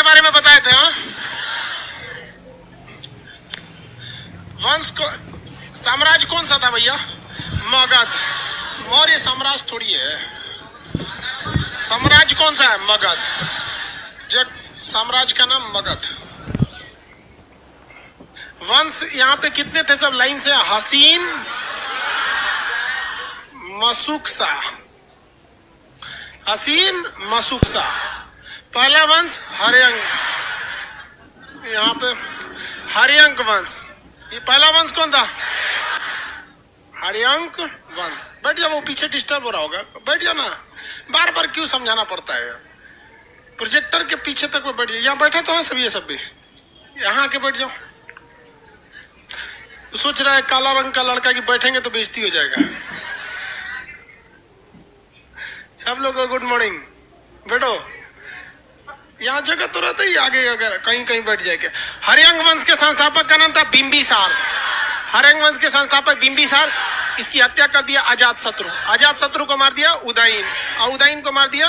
बारे में बताए थे। हाँ, वंश को साम्राज्य कौन सा था भैया? मगध। मौर्य साम्राज्य थोड़ी है। साम्राज्य कौन सा है? मगध। जब साम्राज्य का नाम मगध। वंश यहाँ पे कितने थे सब लाइन से? हसीन, मसुकसा, हसीन, मसुकसा। पहला वंश हर्यंक, यहाँ पे हर्यंक वंश। ये पहला वंश कौन था? हर्यंक वंश। बैठ जाओ, वो पीछे डिस्टर्ब हो रहा होगा, बैठ जाओ ना, बार बार क्यों समझाना पड़ता है? प्रोजेक्टर के पीछे तक में बैठ जाओ। यहाँ बैठे तो है सब, ये सब भी यहाँ आके बैठ जाओ। तो सोच रहा है काला रंग का लड़का की बैठेंगे तो बेइज्जती हो जाएगा। सब लोग गुड मॉर्निंग, बैठो। यहाँ जगह तो रहता ही, आगे अगर कहीं कहीं बैठ जाएगा। हर्यंक वंश के संस्थापक का नाम था बिंबिसार। हर्यंक वंश के संस्थापक बिंबिसार। इसकी हत्या कर दिया अजात शत्रु। अजात शत्रु को मार दिया उदयन, और उदयन को मार दिया,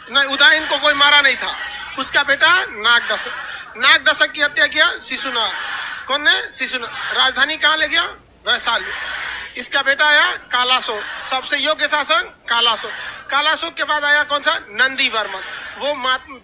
नहीं, उदयन को कोई मारा नहीं था। उसका बेटा नागदशक। नागदशक की हत्या किया शिशुनाग। कौन ने? शिशुनाग। राजधानी कहाँ ले गया? वैशाली। इसका बेटा आया कालाशोक, सबसे योग्य शासक कालाशोक। कालाशोक के बाद आया कौन सा? नंदी वर्मन। वो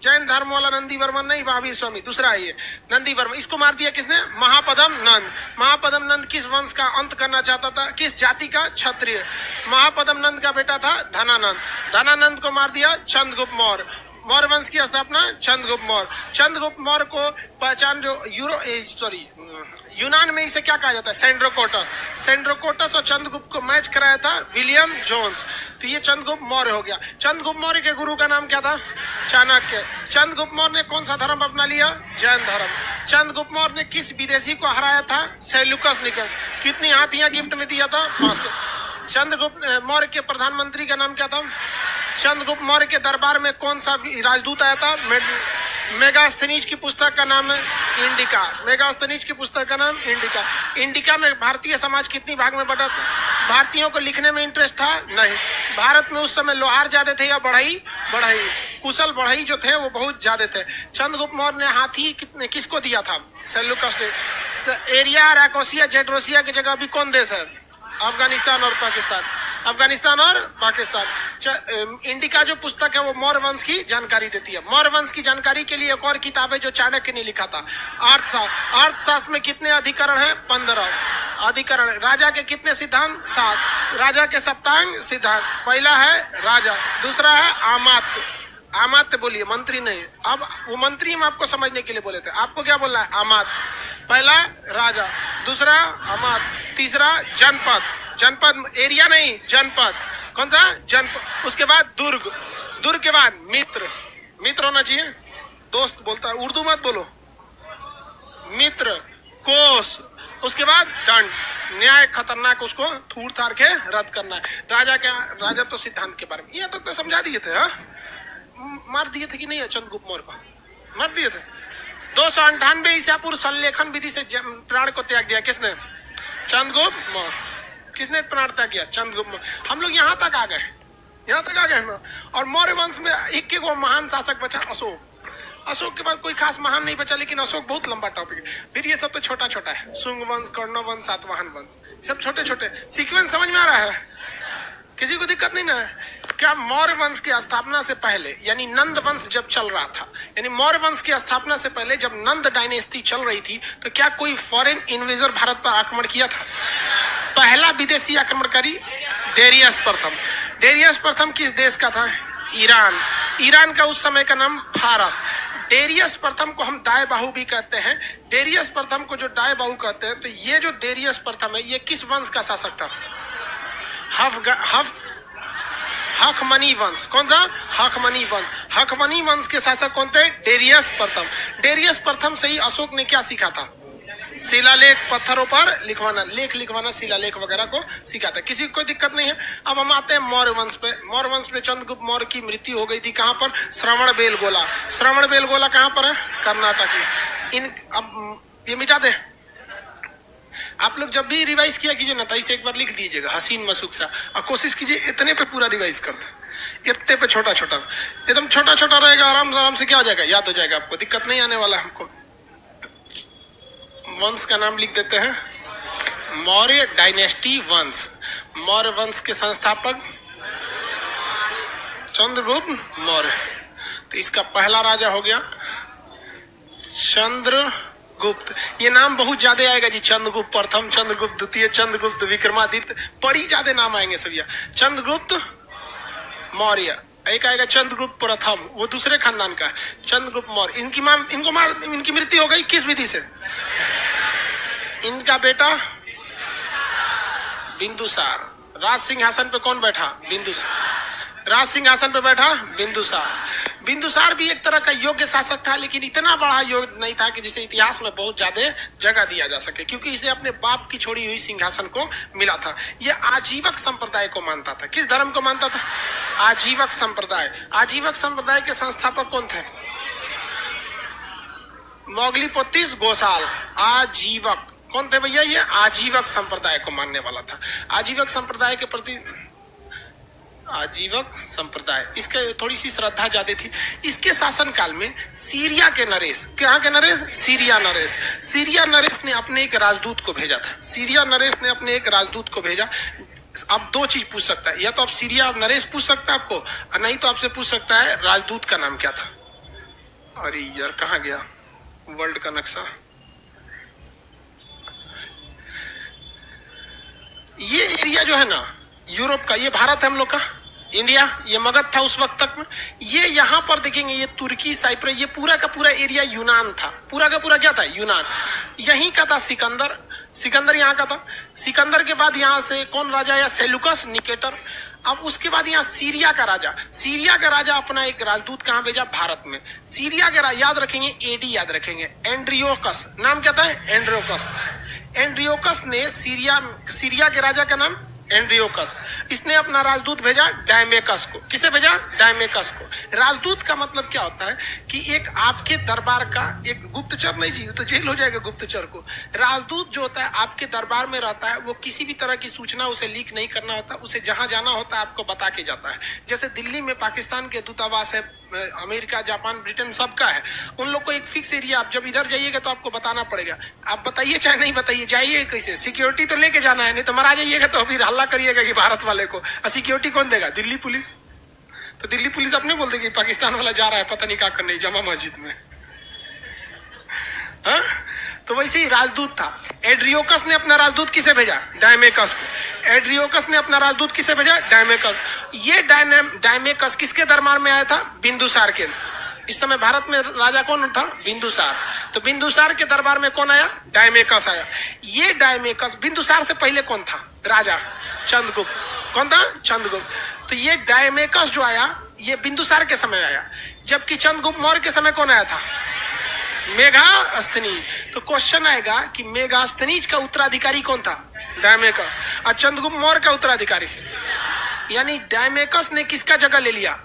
जैन धर्म वाला नंदी वर्मन नहीं, महावीर स्वामी, दूसरा है ये नंदी वर्मन। इसको मार दिया किसने? महापद्म नंद। महापद्म नंद किस वंश का अंत करना चाहता था? किस जाति का? क्षत्रिय। महापद्म नंद का बेटा था धनानंद। धनानंद को मार दिया चंद्रगुप्त मौर्य। मौर्य वंश की स्थापना चंद्रगुप्त मौर्य। चंद्रगुप्त मौर्य को पहचान जो यूनान में इसे क्या कहा जाता है? सेंड्रोकोटस। सेंड्रोकोटस और चंद्रगुप्त को मैच कराया था विलियम जोन्स। तो ये चंद्रगुप्त मौर्य हो गया। चंद्रगुप्त मौर्य के गुरु का नाम क्या था? चाणक्य। चंद्रगुप्त मौर्य ने कौन सा धर्म अपना लिया? जैन धर्म। चंद्रगुप्त मौर्य ने किस विदेशी को हराया था? सेल्यूकस निकल। कितनी हाथियां गिफ्ट में दिया था? 500। चंद्रगुप्त मौर्य के प्रधानमंत्री का नाम क्या था? चंद्रगुप्त मौर्य के दरबार में कौन सा राजदूत आया था? मेगास्थनीज की पुस्तक का नाम है इंडिका। मेगास्थनीज की पुस्तक का नाम इंडिका। इंडिका में भारतीय समाज कितनी भाग में बटा था? भारतीयों को लिखने में इंटरेस्ट था? नहीं। भारत में उस समय लोहार ज्यादा थे या बढ़ई? बढ़ई। कुशल बढ़ई जो थे वो बहुत ज्यादा थे। चंद्रगुप्त मौर्य ने हाथी किसको दिया था? सेल्यूकस ने। एरिया, राकोसिया, जेड्रोसिया की जगह अभी कौन देश है? अफगानिस्तान और पाकिस्तान। अफगानिस्तान और पाकिस्तान। इंडिका जो पुस्तक है वो मौर्य वंश की जानकारी देती है। मौर्य वंश की जानकारी के लिए एक और किताब है जो चाणक्य ने लिखा था, अर्थशास्त्र। अर्थशास्त्र में कितने अधिकरण हैं? 15 अधिकरण। राजा के कितने सिद्धांत? 7। राजा के सप्तांग सिद्धांत। पहला है राजा, दूसरा है आमात्य। आमात्य बोलिए, मंत्री नहीं। अब वो मंत्री हम आपको समझने के लिए बोले थे, आपको क्या बोलना है? आमात्य। पहला राजा, दूसरा अमात्य, तीसरा जनपद। जनपद एरिया नहीं, जनपद। कौन सा? जनपद। उसके बाद दुर्ग। दुर्ग के बाद मित्र। मित्र होना चाहिए, दोस्त बोलता है, उर्दू मत बोलो। मित्र। कोष। उसके बाद दंड। न्याय खतरनाक, उसको थूर थार के रद्द करना है। राजा तो सिद्धांत के बारे में ये तो समझा दिए थे। हाँ, मार दिए थे कि नहीं? चंद्रगुप्त मौर्य को मार दिए थे। 298 ईसा पूर्व संलेखन विधि से प्राण को त्याग दिया। किसने? चंद्रगुप्त मौर्य। किसने प्राण त्याग किया? चंद्रगुप्त मौर्य। हम लोग यहाँ तक आ गए, यहाँ तक आ गए हम। और मौर्य वंश में एक महान शासक बचा, अशोक। अशोक के बाद कोई खास महान नहीं बचा, लेकिन अशोक बहुत लंबा टॉपिक है। फिर ये सब तो छोटा छोटा है, शुंग वंश, कर्ण वंश, सातवाहन वंश, सब छोटे छोटे। सीक्वेंस समझ में आ रहा है? किसी को दिक्कत नहीं ना है? क्या मौर्य वंश की स्थापना से पहले, यानी नंद वंश जब चल रहा था, यानी मौर्य वंश की स्थापना से पहले जब नंद डायनेस्टी चल रही थी, तो क्या कोई फॉरेन इन्वेजर भारत पर आक्रमण किया था? पहला विदेशी आक्रमणकारी डेरियस प्रथम। डेरियस प्रथम किस देश का था? ईरान। ईरान का उस समय का नाम फारस। डेरियस प्रथम को हम दाएं बाहु भी कहते हैं। डेरियस प्रथम को जो दाएं बाहु कहते हैं, तो ये जो डेरियस प्रथम है, ये किस वंश का शासक था? हखमनी वंश। कौन सा? हखमनी वंश। हखमनी वंश के शासक कौन थे? डेरियस प्रथम। डेरियस प्रथम से ही अशोक ने क्या सीखा था? शिलालेख, पत्थरों पर लिखवाना, लेख लिखवाना, शिलालेख वगैरह को सीखा था। किसी को कोई दिक्कत नहीं है। अब हम आते हैं मौर्य वंश पे। मौर्य वंश में चंद्रगुप्त मौर्य की मृत्यु हो गई थी। कहां पर? श्रवणबेलगोला। श्रवणबेलगोला कहां पर है? कर्नाटक में। अब ये मिटा दे। आप लोग जब भी रिवाइज किया कीजिए ना, तो इसे एक बार लिख दीजिएगा, हसीन मसुकसा, और कोशिश कीजिए इतने पे पूरा रिवाइज कर दे। इतने पे छोटा छोटा, एकदम छोटा छोटा रहेगा, आराम आराम से क्या हो जाएगा, याद हो जाएगा आपको, दिक्कत नहीं आने वाला हमको। वंश का नाम लिख देते हैं, मौर्य डायनेस्टी वंश। मौर्य वंश के संस्थापक चंद्रगुप्त मौर्य। तो इसका पहला राजा हो गया चंद्रगुप्त। ये नाम बहुत ज्यादा आएगा जी, चंद्रगुप्त प्रथम, चंद्रगुप्त द्वितीय, चंद्रगुप्त विक्रमादित्य, बड़ी ज्यादा नाम आएंगे सब। चंद्रगुप्त मौर्य, एक आएगा चंद्रगुप्त प्रथम, वो दूसरे खानदान का है। चंद्रगुप्त मौर्य, इनकी मृत्यु हो गई किस विधि से? इनका बेटा बिंदुसार। राज सिंहासन पे कौन बैठा? बिंदुसार। राज सिंहासन पे बैठा बिंदुसार। बिंदुसार भी एक तरह का योग्य शासक था, लेकिन इतना बड़ा योग्य नहीं था कि जिसे इतिहास में बहुत ज्यादा जगह दिया जा सके, क्योंकि इसे अपने बाप की छोड़ी हुई सिंहासन को मिला था। यह आजीवक संप्रदाय को मानता था। किस धर्म को मानता था? आजीवक संप्रदाय। आजीवक संप्रदाय के संस्थापक कौन थे? मोगलीपोतिस गोसाल। आजीवक कौन थे भैया? ये आजीवक संप्रदाय को मानने वाला था। आजीवक संप्रदाय के प्रति, आजीवक संप्रदाय, इसके थोड़ी सी श्रद्धा ज्यादा थी। इसके शासन काल में सीरिया के नरेश, क्या के नरेश? सीरिया नरेश। सीरिया नरेश ने अपने एक राजदूत को भेजा था। सीरिया नरेश ने अपने एक राजदूत को भेजा। अब दो चीज पूछ सकता है, या तो आप सीरिया नरेश पूछ सकता है आपको, और नहीं तो आपसे पूछ सकता है राजदूत का नाम क्या था। अरे यार कहाँ गया वर्ल्ड का नक्शा? ये एरिया जो है ना यूरोप का, ये भारत है हम लोग का, इंडिया, ये मगध था उस वक्त तक में। ये यहाँ पर देखेंगे, ये तुर्की, साइप्रस, ये पूरा का पूरा एरिया यूनान था। पूरा का पूरा क्या था? यूनान। यहीं का था सिकंदर। सिकंदर यहाँ का था। सिकंदर के बाद यहाँ से कौन राजा आया? Seleucus Nicator. अब उसके बाद यहाँ सीरिया का राजा। सीरिया का राजा अपना एक राजदूत कहाँ भेजा? भारत में। सीरिया के याद रखेंगे, एडी याद रखेंगे, एंड्रियोकस। नाम क्या था? एंड्रियोकस। एंड्रियोकस ने सीरिया के राजा का नाम एंड्रियोकस। इसने अपना राजदूत भेजा डायमेकस को। किसे भेजा? डायमेकस को। राजदूत का मतलब क्या होता है कि एक आपके दरबार का एक गुप्तचर, नहीं जी तो जेल हो जाएगा गुप्तचर को। राजदूत जो होता है आपके दरबार में रहता है, वो किसी भी तरह की सूचना उसे लीक नहीं करना होता, उसे जहां जाना होता है आपको बता के जाता है। जैसे दिल्ली में पाकिस्तान के दूतावास है, अमेरिका, जापान, ब्रिटेन सबका है। उन लोग को एक फिक्स एरिया, आप जब इधर जाइएगा तो आपको बताना पड़ेगा। आप बताइए चाहे नहीं बताइए, जाइए कैसे, सिक्योरिटी तो लेके जाना है, नहीं तो मरा जाइएगा तो फिर हल्ला करिएगा कि भारत वाले को। सिक्योरिटी कौन देगा? दिल्ली पुलिस। तो दिल्ली पुलिस अपने बोल देगी पाकिस्तान वाला जा रहा है पता नहीं क्या करने जमा मस्जिद में। हा? तो वैसे ही राजदूत था। एड्रियोकस ने अपना राजदूत किसे भेजा? डायमेकस को। एड्रियोकस ने अपना राजदूत किसे भेजा? डायमेकस। ये डायमेकस किसके दरबार में आया था? बिंदुसार के। इस समय भारत में राजा कौन था? बिंदुसार। तो बिंदुसार के दरबार में कौन आया? डायमेकस आया। ये डायमेकस, बिंदुसार से पहले कौन था राजा? चंद्रगुप्त। कौन था? चंद्रगुप्त। तो ये डायमेकस जो आया, ये बिंदुसार के समय आया, जबकि चंद्रगुप्त मौर्य के समय कौन आया था? मेगास्थनीज। तो क्वेश्चन आएगा कि मेगास्थनीज का उत्तराधिकारी कौन था? डायमेकस। और चंद्रगुप्त मौर्य का उत्तराधिकारी, यानी डायमेकस ने किसका जगह ले लिया?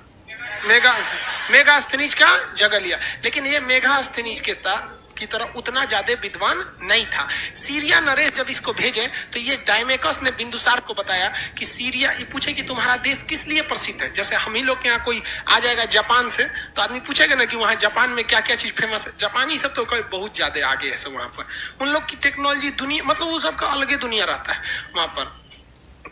मेगास्थनीज का जगह लिया। लेकिन ये मेगास्थनीज की तरह उतना ज्यादा विद्वान नहीं था। सीरिया नरेश जब इसको भेजे तो ये डायमेकस ने बिंदुसार को बताया कि सीरिया, ये पूछे कि तुम्हारा देश किस लिए प्रसिद्ध है। जैसे हम ही लोग के यहाँ कोई आ जाएगा जापान से तो आदमी पूछेगा ना कि वहाँ जापान में क्या क्या चीज फेमस है। जापानी सब तो कोई बहुत ज्यादा आगे है सब वहां पर। उन लोग की टेक्नोलॉजी दुनिया, मतलब वो सबका अलग ही दुनिया रहता है वहां पर।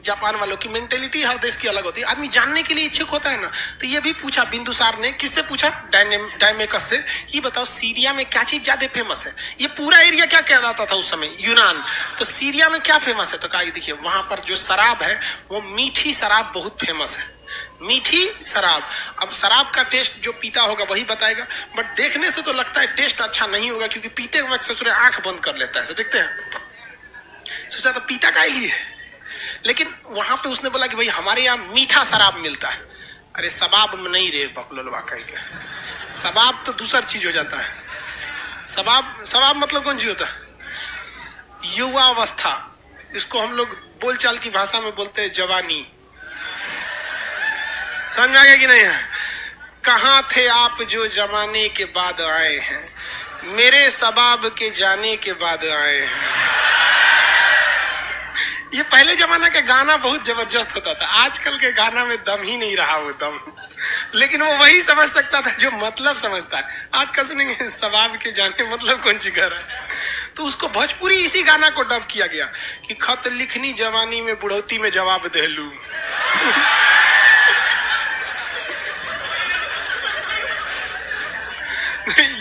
जापान वालों की मेंटेलिटी हर देश की अलग होती है। आदमी जानने के लिए इच्छुक होता है ना। तो ये भी पूछा बिंदुसार ने, किससे पूछा? डायमेकस से। ये बताओ सीरिया में क्या चीज ज्यादा फेमस है? ये पूरा एरिया क्या कहलाता था उस समय? यूनान। तो सीरिया में क्या फेमस है? तो कहा देखिए वहां पर जो शराब है वो मीठी शराब बहुत फेमस है। मीठी शराब। अब शराब का टेस्ट जो पीता होगा वही बताएगा, बट देखने से तो लगता है टेस्ट अच्छा नहीं होगा, क्योंकि पीते वक्त ससुरे आंख बंद कर लेता है। देखते हैं, सोचा तो पीता का लिए। लेकिन वहां पे उसने बोला कि भाई हमारे यहाँ मीठा शराब मिलता है। अरे शबाब में नहीं रे बकलोलवा कहीं का, शबाब तो दूसरा चीज हो जाता है। शबाब मतलब कौन चीज होता है? युवा अवस्था। इसको हम लोग बोलचाल की भाषा में बोलते हैं जवानी। समझ आ गया कि नहीं है? कहाँ थे आप जो जमाने के बाद आए हैं, मेरे शबाब के जाने के बाद आए हैं। ये पहले जमाना के गाना बहुत जबरदस्त होता था, आजकल के गाना में दम ही नहीं रहा वो दम। लेकिन वो वही समझ सकता था जो मतलब समझता है। आज का सुनेंगे सवाब के जाने मतलब कौन सी कर रहा है, तो उसको भोजपुरी इसी गाना को डब किया गया कि खत लिखनी जवानी में बुढ़ौती में जवाब दे लू।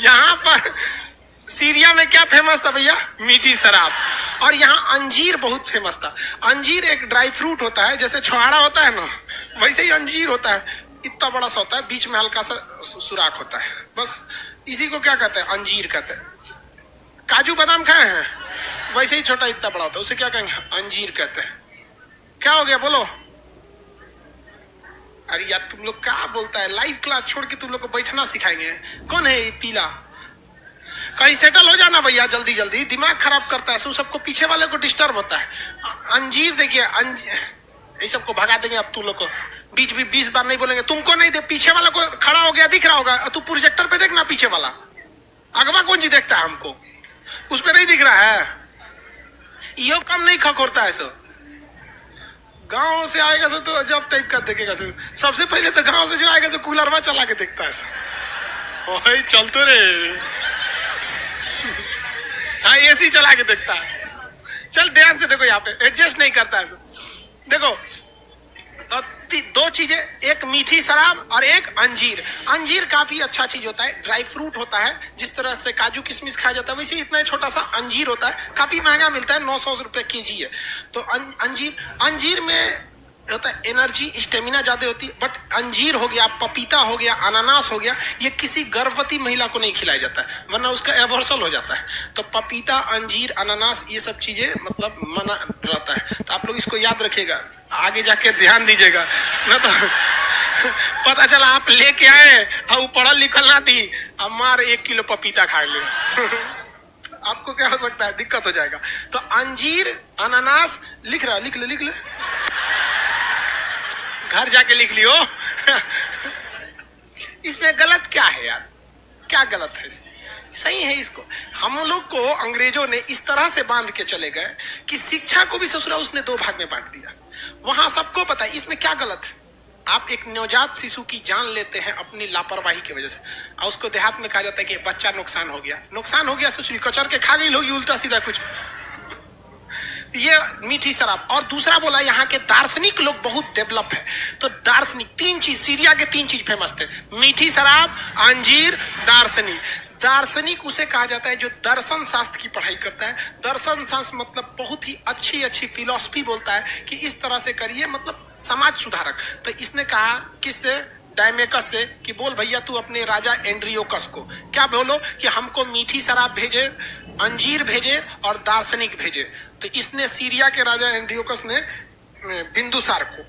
यहाँ पर सीरिया में क्या फेमस था भैया? मीठी शराब। और यहाँ अंजीर बहुत फेमस था। अंजीर एक ड्राई फ्रूट होता है, जैसे छुहाड़ा होता है ना, वैसे ही अंजीर होता है, इतना बड़ा सा होता है, बीच में हल्का सा सुराख होता है, बस इसी को क्या कहते हैं? अंजीर कहते हैं। काजू बादाम खाए हैं, वैसे ही छोटा इतना बड़ा होता है, उसे क्या कहेंगे? अंजीर कहते हैं। क्या हो गया बोलो? अरे यार तुम लोग क्या बोलता है? लाइव क्लास छोड़ के तुम लोग को बैठना सिखाएंगे। कौन है ये पीला? कहीं सेटल हो जाना भैया जल्दी जल्दी, दिमाग खराब करता है, सबको पीछे वाले को डिस्टर्ब होता है। अंजीर देखिए, ये सबको भगा देंगे अब। तू लोग को बीच भी 20 बार नहीं बोलेंगे, तुमको नहीं दे, पीछे वाला को खड़ा हो गया दिख रहा होगा, तू प्रोजेक्टर पे देखना पीछे वाला, अगवा कौन जी देखता है हमको, उस पे नहीं दिख रहा है। यो कम नहीं खखोरता है सो, गांव से आएगा सो तो जब टाइप का देखेगा सो, सबसे पहले तो गांव से जो आएगा सो कूलरवा चला के देखता है सो, ओए चल तो रे, हाँ एसी चला के देखता है। चल ध्यान से देखो, यहाँ पे एडजस्ट नहीं करता है सो। देखो तो दो चीजें, एक मीठी शराब और एक अंजीर। अंजीर काफी अच्छा चीज होता है, ड्राई फ्रूट होता है, जिस तरह से काजू किशमिश खाया जाता है वैसे इतना छोटा सा अंजीर होता है, काफी महंगा मिलता है, 900 रुपए केजी है। तो अंजीर में होता है एनर्जी, स्टेमिना ज्यादा होती है। बट अंजीर हो गया, पपीता हो गया, अनानास हो गया, ये किसी गर्भवती महिला को नहीं खिलाया जाता है, वरना उसका एबॉर्शन हो जाता है। तो पपीता, अंजीर, अनानास ये सब चीजें मतलब मना रहता है। तो आप लोग इसको याद रखिएगा, आगे जाके ध्यान दीजिएगा, ना तो पता चला आप लेके आए और पढ़ल लिखल ना थी, अब मार 1 किलो पपीता खा ले। आपको क्या हो सकता है? दिक्कत हो जाएगा। तो अंजीर, अनानास लिख रहा, लिख ले घर जाके लिख लियो। इसमें गलत क्या है यार? क्या गलत है इसमें? सही है। इसको हम लोग को अंग्रेजों ने इस तरह से बांध के चले गए कि शिक्षा को भी ससुरा उसने 2 भाग में बांट दिया। वहां सबको पता है इसमें क्या गलत है। आप एक नवजात शिशु की जान लेते हैं अपनी लापरवाही की वजह से, और उसको देहात में कहा जाता है कि बच्चा नुकसान हो गया, सोचिए कचर के खा गई लोग उल्टा सीधा कुछ। ये मीठी शराब। और दूसरा बोला यहाँ के दार्शनिक लोग बहुत डेवलप है, तो दार्शनिक 3 चीज, सीरिया के 3 चीज फेमस थे, मीठी शराब, अंजीर, दार्शनिक। दार्शनिक उसे कहा जाता है जो दर्शन शास्त्र की पढ़ाई करता है। दर्शन शास्त्र मतलब बहुत ही अच्छी फिलॉसफी बोलता है कि इस तरह से करिए, मतलब समाज सुधारक। तो इसने कहा किससे? डायमेकस से, कि बोल भैया तू अपने राजा एंड्रियोकस को क्या बोलो कि हमको मीठी शराब भेजे, अंजीर भेजे और दार्शनिक भेजे। तो इसने सीरिया के राजा एंड्रियोकस ने बिंदुसार को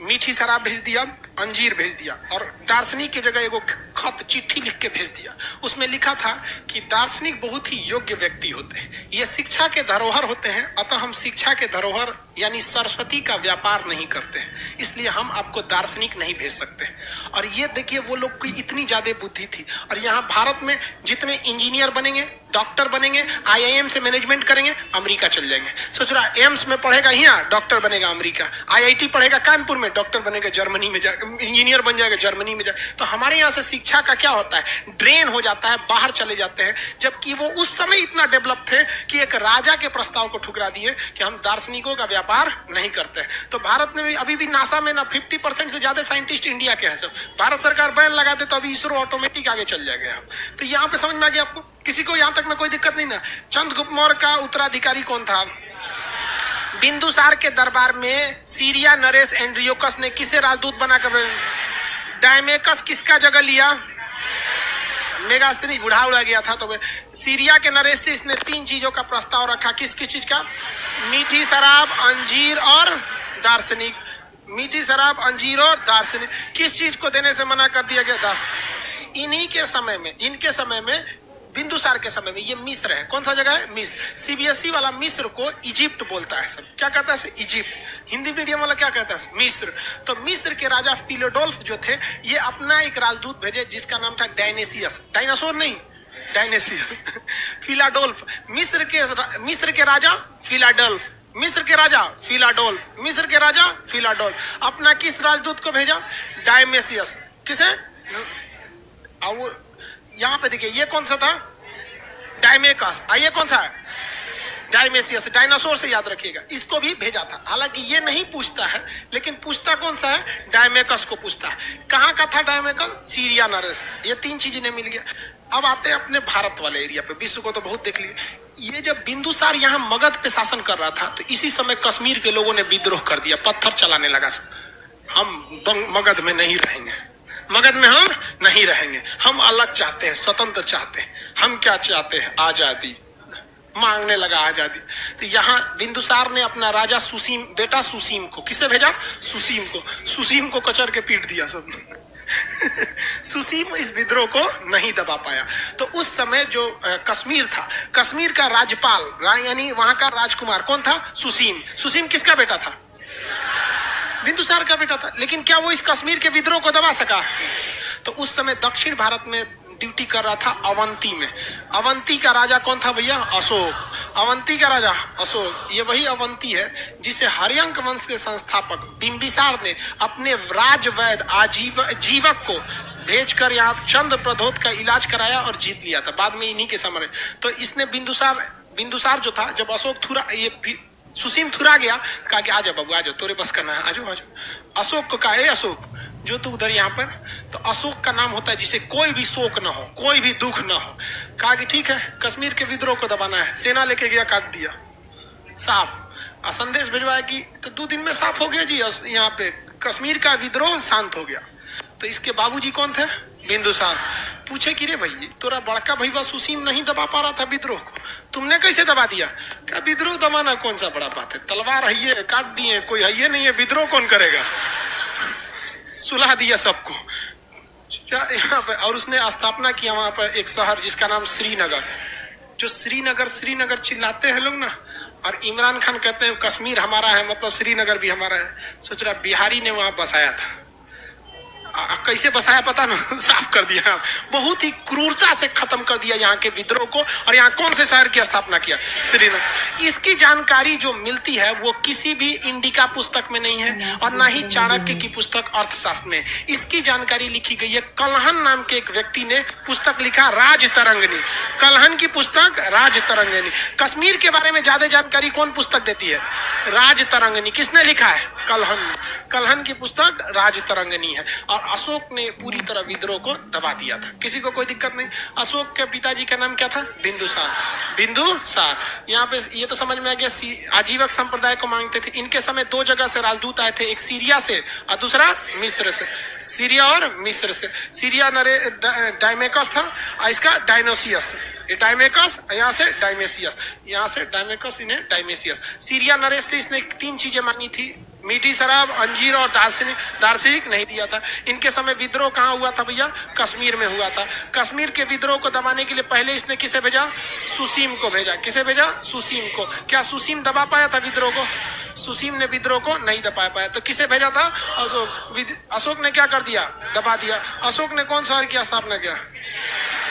मीठी शराब भेज दिया, अंजीर भेज दिया, और दार्शनिक की जगह एगो खत चिट्ठी लिख के भेज दिया। उसमें लिखा था कि दार्शनिक बहुत ही योग्य व्यक्ति होते हैं, ये शिक्षा के धरोहर होते हैं, अतः हम शिक्षा के धरोहर यानी सरस्वती का व्यापार नहीं करते हैं, इसलिए हम आपको दार्शनिक नहीं भेज सकते। और ये देखिए वो लोग की इतनी ज्यादा बुद्धि थी। और यहाँ भारत में जितने इंजीनियर बनेंगे, डॉक्टर बनेंगे, IIM से मैनेजमेंट करेंगे, अमेरिका चल जाएंगे। सोच रहा एम्स में पढ़ेगा यहाँ, डॉक्टर बनेगा अमेरिका, IIT पढ़ेगा कानपुर में, डॉक्टर बनेगा जर्मनी में, इंजीनियर बन जाएगा जर्मनी में जाए। तो हमारे यहाँ से शिक्षा का क्या होता है? ड्रेन हो जाता है, बाहर चले जाते हैं। जबकि वो उस समय इतना डेवलप थे कि एक राजा के प्रस्ताव को ठुकरा दिए कि हम दार्शनिकों का व्यापार नहीं करते। तो भारत में भी अभी भी नासा में ना 50% से ज्यादा साइंटिस्ट इंडिया के हैं सब। भारत सरकार बैन लगा दे तो अभी इसरो ऑटोमेटिक आगे चल जाएगा। तो यहाँ पे समझ में आ गया आपको? किसी को यहाँ तक में कोई दिक्कत नहीं ना? चंद्रगुप्त मौर्य का उत्तराधिकारी कौन था? बिंदुसार के दरबार में सीरिया नरेश एंड्रियोकस ने किसे राजदूत बनाकर? डायमेकस किसका जगह लिया? मेगास्थनी बुढ़ा उड़ा गया था। तो सीरिया के नरेश से इसने 3 चीजों का प्रस्ताव रखा। किस किस चीज का? मीठी शराब, अंजीर और दार्शनिक। मीठी शराब, अंजीर और दार्शनिक। किस चीज को देने से मना कर दिया गया? दार्शनिक। इन्हीं के समय में, इनके समय में, बिंदुसार के समय में ये मिस्र है। कौन सा जगह है? मिस्र। CBSE वाला मिस्र को इजिप्ट बोलता है। सब क्या कहता है? इजिप्ट। हिंदी मीडियम वाला क्या कहता है? मिस्र। तो मिस्र के राजा फिलोडोल्फ जो थे, ये अपना एक राजदूत भेजे जिसका नाम था डायनेसियस। डायनासोर नहीं, डायनेसियस। फिलाडोल्फ। मिस्र के राजा फिलाडेल्फ। मिस्र के राजा फिलाडोल, मिस्र के राजा फिलाडोल अपना किस राजदूत को भेजा? डायमेसियस। किसे? यहां पे देखिए, ये कौन सा था? डायमेकस। ये कौन सा है? डायमेसियस। डायनासोर से याद रखिएगा, इसको भी भेजा था। हालांकि ये नहीं पूछता है, लेकिन पूछता कौन सा है? डायमेकस को पूछता है। कहां का था डायमेकस? सीरिया नरेस। ये तीन चीजें ने मिल गया। अब आते हैं अपने भारत वाले एरिया पे। विश्व को तो बहुत देख लिया। ये जब बिंदुसार यहाँ मगध पे शासन कर रहा था, तो इसी समय कश्मीर के लोगों ने विद्रोह कर दिया, पत्थर चलाने लगा। हम मगध में नहीं रहेंगे, मगध में हम नहीं रहेंगे, हम अलग चाहते हैं, स्वतंत्र चाहते हैं। हम क्या चाहते हैं? आजादी। मांगने लगा आजादी। तो यहाँ बिंदुसार ने अपना राजा सुसीम, बेटा सुसीम को, किसे भेजा? सुसीम को। सुसीम को कचर के पीट दिया सब। सुसीम इस विद्रोह को नहीं दबा पाया। तो उस समय जो कश्मीर था, कश्मीर का राज्यपाल यानी वहां का राजकुमार कौन था? सुसीम। सुसीम किसका बेटा था? बिंदुसार का बेटा था। लेकिन क्या वो इस कश्मीर के विद्रोह को दबा सका? तो उस समय दक्षिण भारत में ड्यूटी कर रहा था अवंती में। अवंती का राजा कौन था भैया? अशोक। अवंती का राजा अशोक। ये वही अवंती है जिसे हर्यंक वंश के संस्थापक बिंबिसार ने अपने राजवैद जीवक को भेजकर यहाँ चंद्र प्रधोत का इलाज कराया और जीत लिया था। बाद में इन्हीं के समय। तो इसने बिंदुसार जो था, जब अशोक थुरा, ये सुसीम थुरा गया, कहा कि आजा बाबू आजा, तोरे बस करना है, आजो आजो। अशोक को कहा, अशोक जो तू उधर यहाँ पर। तो अशोक का नाम होता है जिसे कोई भी शोक ना हो, कोई भी दुख ना हो। कहा कि ठीक है, कश्मीर के विद्रोह को दबाना है। सेना लेके गया, काट दिया साफ। संदेश भिजवाया कि तो 2 दिन में साफ हो गया जी, यहाँ पे कश्मीर का विद्रोह शांत हो गया। तो इसके बाबूजी कौन थे? बिंदुसार। पूछे कि रे भाई, तोरा बड़का भैया सुसीम नहीं दबा पा रहा था विद्रोह को, तुमने कैसे दबा दिया? क्या विद्रोह दबाना कौन सा बड़ा बात है? तलवार है, काट दिए, कोई है नहीं है, विद्रोह कौन करेगा? सुलह दिया सबको यहाँ पे। और उसने स्थापना किया वहां पर एक शहर जिसका नाम श्रीनगर। जो श्रीनगर चिल्लाते हैं लोग ना, और इमरान खान कहते हैं कश्मीर हमारा है, मतलब श्रीनगर भी हमारा है। सोच रहा बिहारी ने वहां बसाया था। कैसे बसाया पता ना, साफ कर दिया, बहुत ही क्रूरता से खत्म कर दिया यहाँ के विद्रोह को। और यहाँ कौन से शहर की स्थापना किया? श्रीनगर। इसकी जानकारी जो मिलती है वो किसी भी इंडिका पुस्तक में नहीं है, और ना ही चाणक्य की पुस्तक अर्थशास्त्र में। इसकी जानकारी लिखी गई है, कलहन नाम के एक व्यक्ति ने पुस्तक लिखा, राजतरंगिनी। कलहन की पुस्तक राजतरंगिनी। कश्मीर के बारे में ज्यादा जानकारी कौन पुस्तक देती है? राजतरंगिनी। किसने लिखा है? कलहन। कलहन की पुस्तक राजतरंगिनी है। और अशोक ने पूरी तरह विद्रोह को दबा दिया था, किसी को कोई दिक्कत नहीं। अशोक के पिताजी का नाम क्या था? बिंदुसार। बिंदुसार। यहाँ पे ये तो समझ में आ गया, आजीवक संप्रदाय को मांगते थे। इनके समय 2 जगह से राजदूत आए थे, एक सीरिया से और दूसरा मिस्र से। सीरिया और मिस्र से। सीरिया डायमेकस था, और इसका डायनोसियस। ये डायमेकस, यहाँ से डायमेसियस, यहाँ से डायमेकस, इन्हें डायमेसियस। सीरिया नरेश से इसने 3 चीजें मांगी थी, मीठी शराब, अंजीर और दार्शनिक नहीं दिया था। इनके समय विद्रोह कहाँ हुआ था भैया? कश्मीर में हुआ था। कश्मीर के विद्रोह को दबाने के लिए पहले इसने किसे भेजा? सुसीम को भेजा। किसे भेजा? सुसीम को। क्या सुसीम दबा पाया था विद्रोह को? सुसीम ने विद्रोह को नहीं दबा पाया। तो किसे भेजा था? अशोक। अशोक ने क्या कर दिया? दबा दिया। अशोक ने कौन शहर की स्थापना किया?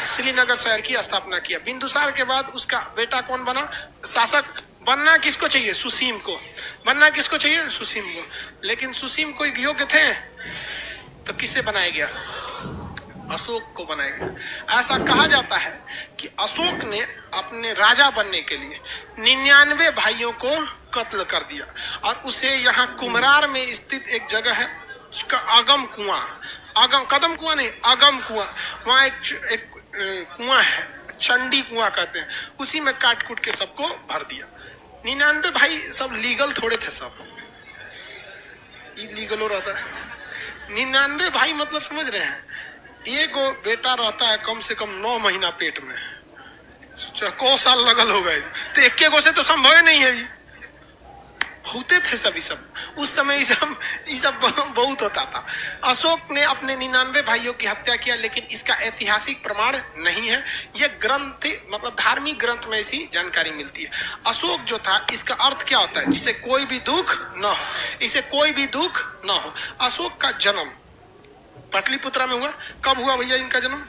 श्रीनगर शहर की स्थापना किया। बिंदुसार के बाद उसका बेटा कौन बना शासक? बनना किसको चाहिए? सुसीम को। बनना किसको चाहिए? सुसीम को। लेकिन सुसीम कोई योग्य थे? तो किसे बनाया गया? अशोक को बनाया गया। ऐसा कहा जाता है कि अशोक ने अपने राजा बनने के लिए 99 भाइयों को कत्ल कर दिया, और उसे यहाँ कुमरार में स्थित एक जगह है, उसका अगम कुआं, कदम कुआं नहीं, अगम कुआं, वहां एक कुआं है, चंडी कुआं कहते हैं, उसी में काट कूट के सबको भर दिया। 99 भाई सब लीगल थोड़े थे, सब इलीगल हो रहता है। 99 भाई मतलब समझ रहे हैं, एक बेटा रहता है कम से कम 9 महीना पेट में, को साल लगल हो गए, तो एक गो से तो संभव नहीं है। होते थे सभी सब उस समय, ये सब बहुत होता था। अशोक ने अपने 99 भाइयों की हत्या किया, लेकिन इसका ऐतिहासिक प्रमाण नहीं है। यह ग्रंथ मतलब धार्मिक ग्रंथ में ऐसी जानकारी मिलती है। अशोक जो था, इसका अर्थ क्या होता है? जिसे कोई भी दुख न हो, इसे कोई भी दुख न हो। अशोक का जन्म पाटलिपुत्रा में हुआ। कब हुआ भैया इनका जन्म?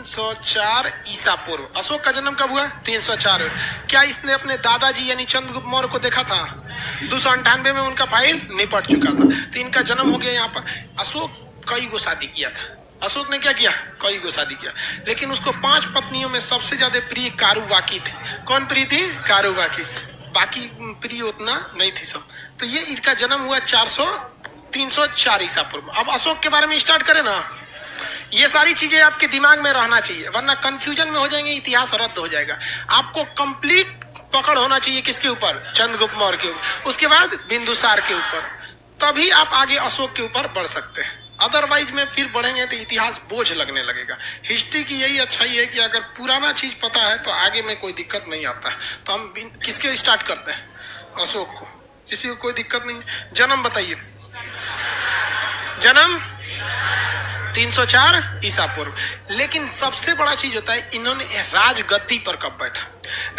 304 ईसा पूर्व। अशोक का जन्म कब हुआ? 304। क्या इसने अपने दादाजी यानी चंद्रगुप्त मौर्य को देखा था? 298 में उनका फाइल निपट चुका था, तो इनका जन्म हो गया यहाँ पर। अशोक कई गो शादी किया था। अशोक ने क्या किया? कई गो शादी किया, लेकिन उसको 5 पत्नियों में सबसे ज्यादा प्रिय कारुवाकी थी। कौन प्रिय थी? कारुवाकी। बाकी प्रिय उतना नहीं थी सब। तो ये इसका जन्म हुआ 304 ईसा पूर्व। अब अशोक के बारे में स्टार्ट करें ना, ये सारी चीजें आपके दिमाग में रहना चाहिए, वरना कंफ्यूजन में हो जाएंगे, इतिहास रद्द हो जाएगा। आपको कंप्लीट पकड़ होना चाहिए किसके ऊपर? चंद्रगुप्त मौर्य के ऊपर, उसके बाद बिंदुसार के ऊपर, तभी आप आगे अशोक के ऊपर बढ़ सकते हैं। अदरवाइज में फिर बढ़ेंगे तो इतिहास बोझ लगने लगेगा। हिस्ट्री की यही अच्छाई है कि अगर पुराना चीज पता है तो आगे में कोई दिक्कत नहीं आता है। तो हम किसके स्टार्ट करते हैं? अशोक को। किसी को कोई दिक्कत नहीं। जन्म बताइए। जन्म 304 ईसा पूर्व। लेकिन सबसे बड़ा चीज होता है, इन्होंने राजगद्दी पर कब बैठा?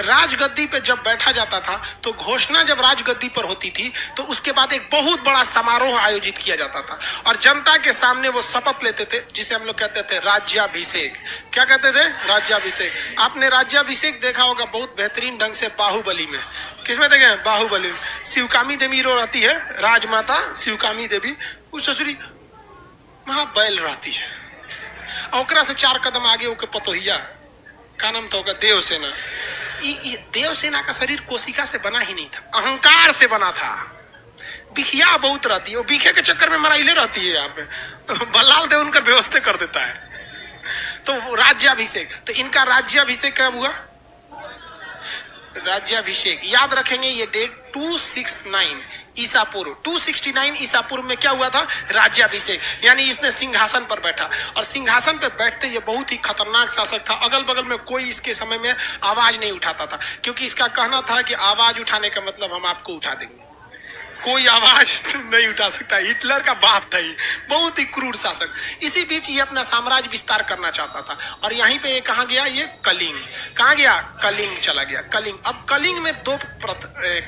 राजगद्दी पे जब बैठा जाता था तो घोषणा जब राजगद्दी पर होती थी तो उसके बाद एक बहुत बड़ा समारोह आयोजित किया जाता था और जनता के सामने वो शपथ लेते थे, जिसे हम लोग कहते थे राज्याभिषेक। क्या कहते थे? राज्याभिषेक। आपने राज्याभिषेक देखा होगा बहुत बेहतरीन ढंग से बाहुबली में। किसमें देखे? बाहुबली में। शिवकामी देवी रो रहती है, राजमाता शिवकामी देवी, उस ससुरी वहां बैल रहती है, और से 4 कदम आगे ओके पतोहिया, का नाम था? देवसेना। देवसेना का शरीर कोशिका से बना ही नहीं था, अहंकार से बना था। बिखिया बहुत रहती है, बिखे के चक्कर में मराइले रहती है। यहाँ पे बल्लाल देव उनका व्यवस्था कर देता है। तो राज्याभिषेक, तो इनका राज्याभिषेक कब हुआ? राज्याभिषेक याद रखेंगे, ये डेट 269 ईसा पूर्व। 269 ईसा पूर्व में क्या हुआ था? राज्याभिषेक। यानी इसने सिंहासन पर बैठा, और सिंहासन पर बैठते ये बहुत ही खतरनाक शासक था। अगल बगल में कोई इसके समय में आवाज नहीं उठाता था, क्योंकि इसका कहना था कि आवाज उठाने का मतलब हम आपको उठा देंगे, कोई आवाज नहीं उठा सकता। हिटलर का बाप था ये, बहुत ही क्रूर शासक। इसी बीच ये अपना साम्राज्य विस्तार करना चाहता था, और यहीं पे ये कहाँ गया? ये कलिंग। कहाँ गया? कलिंग चला गया। कलिंग। अब कलिंग में 2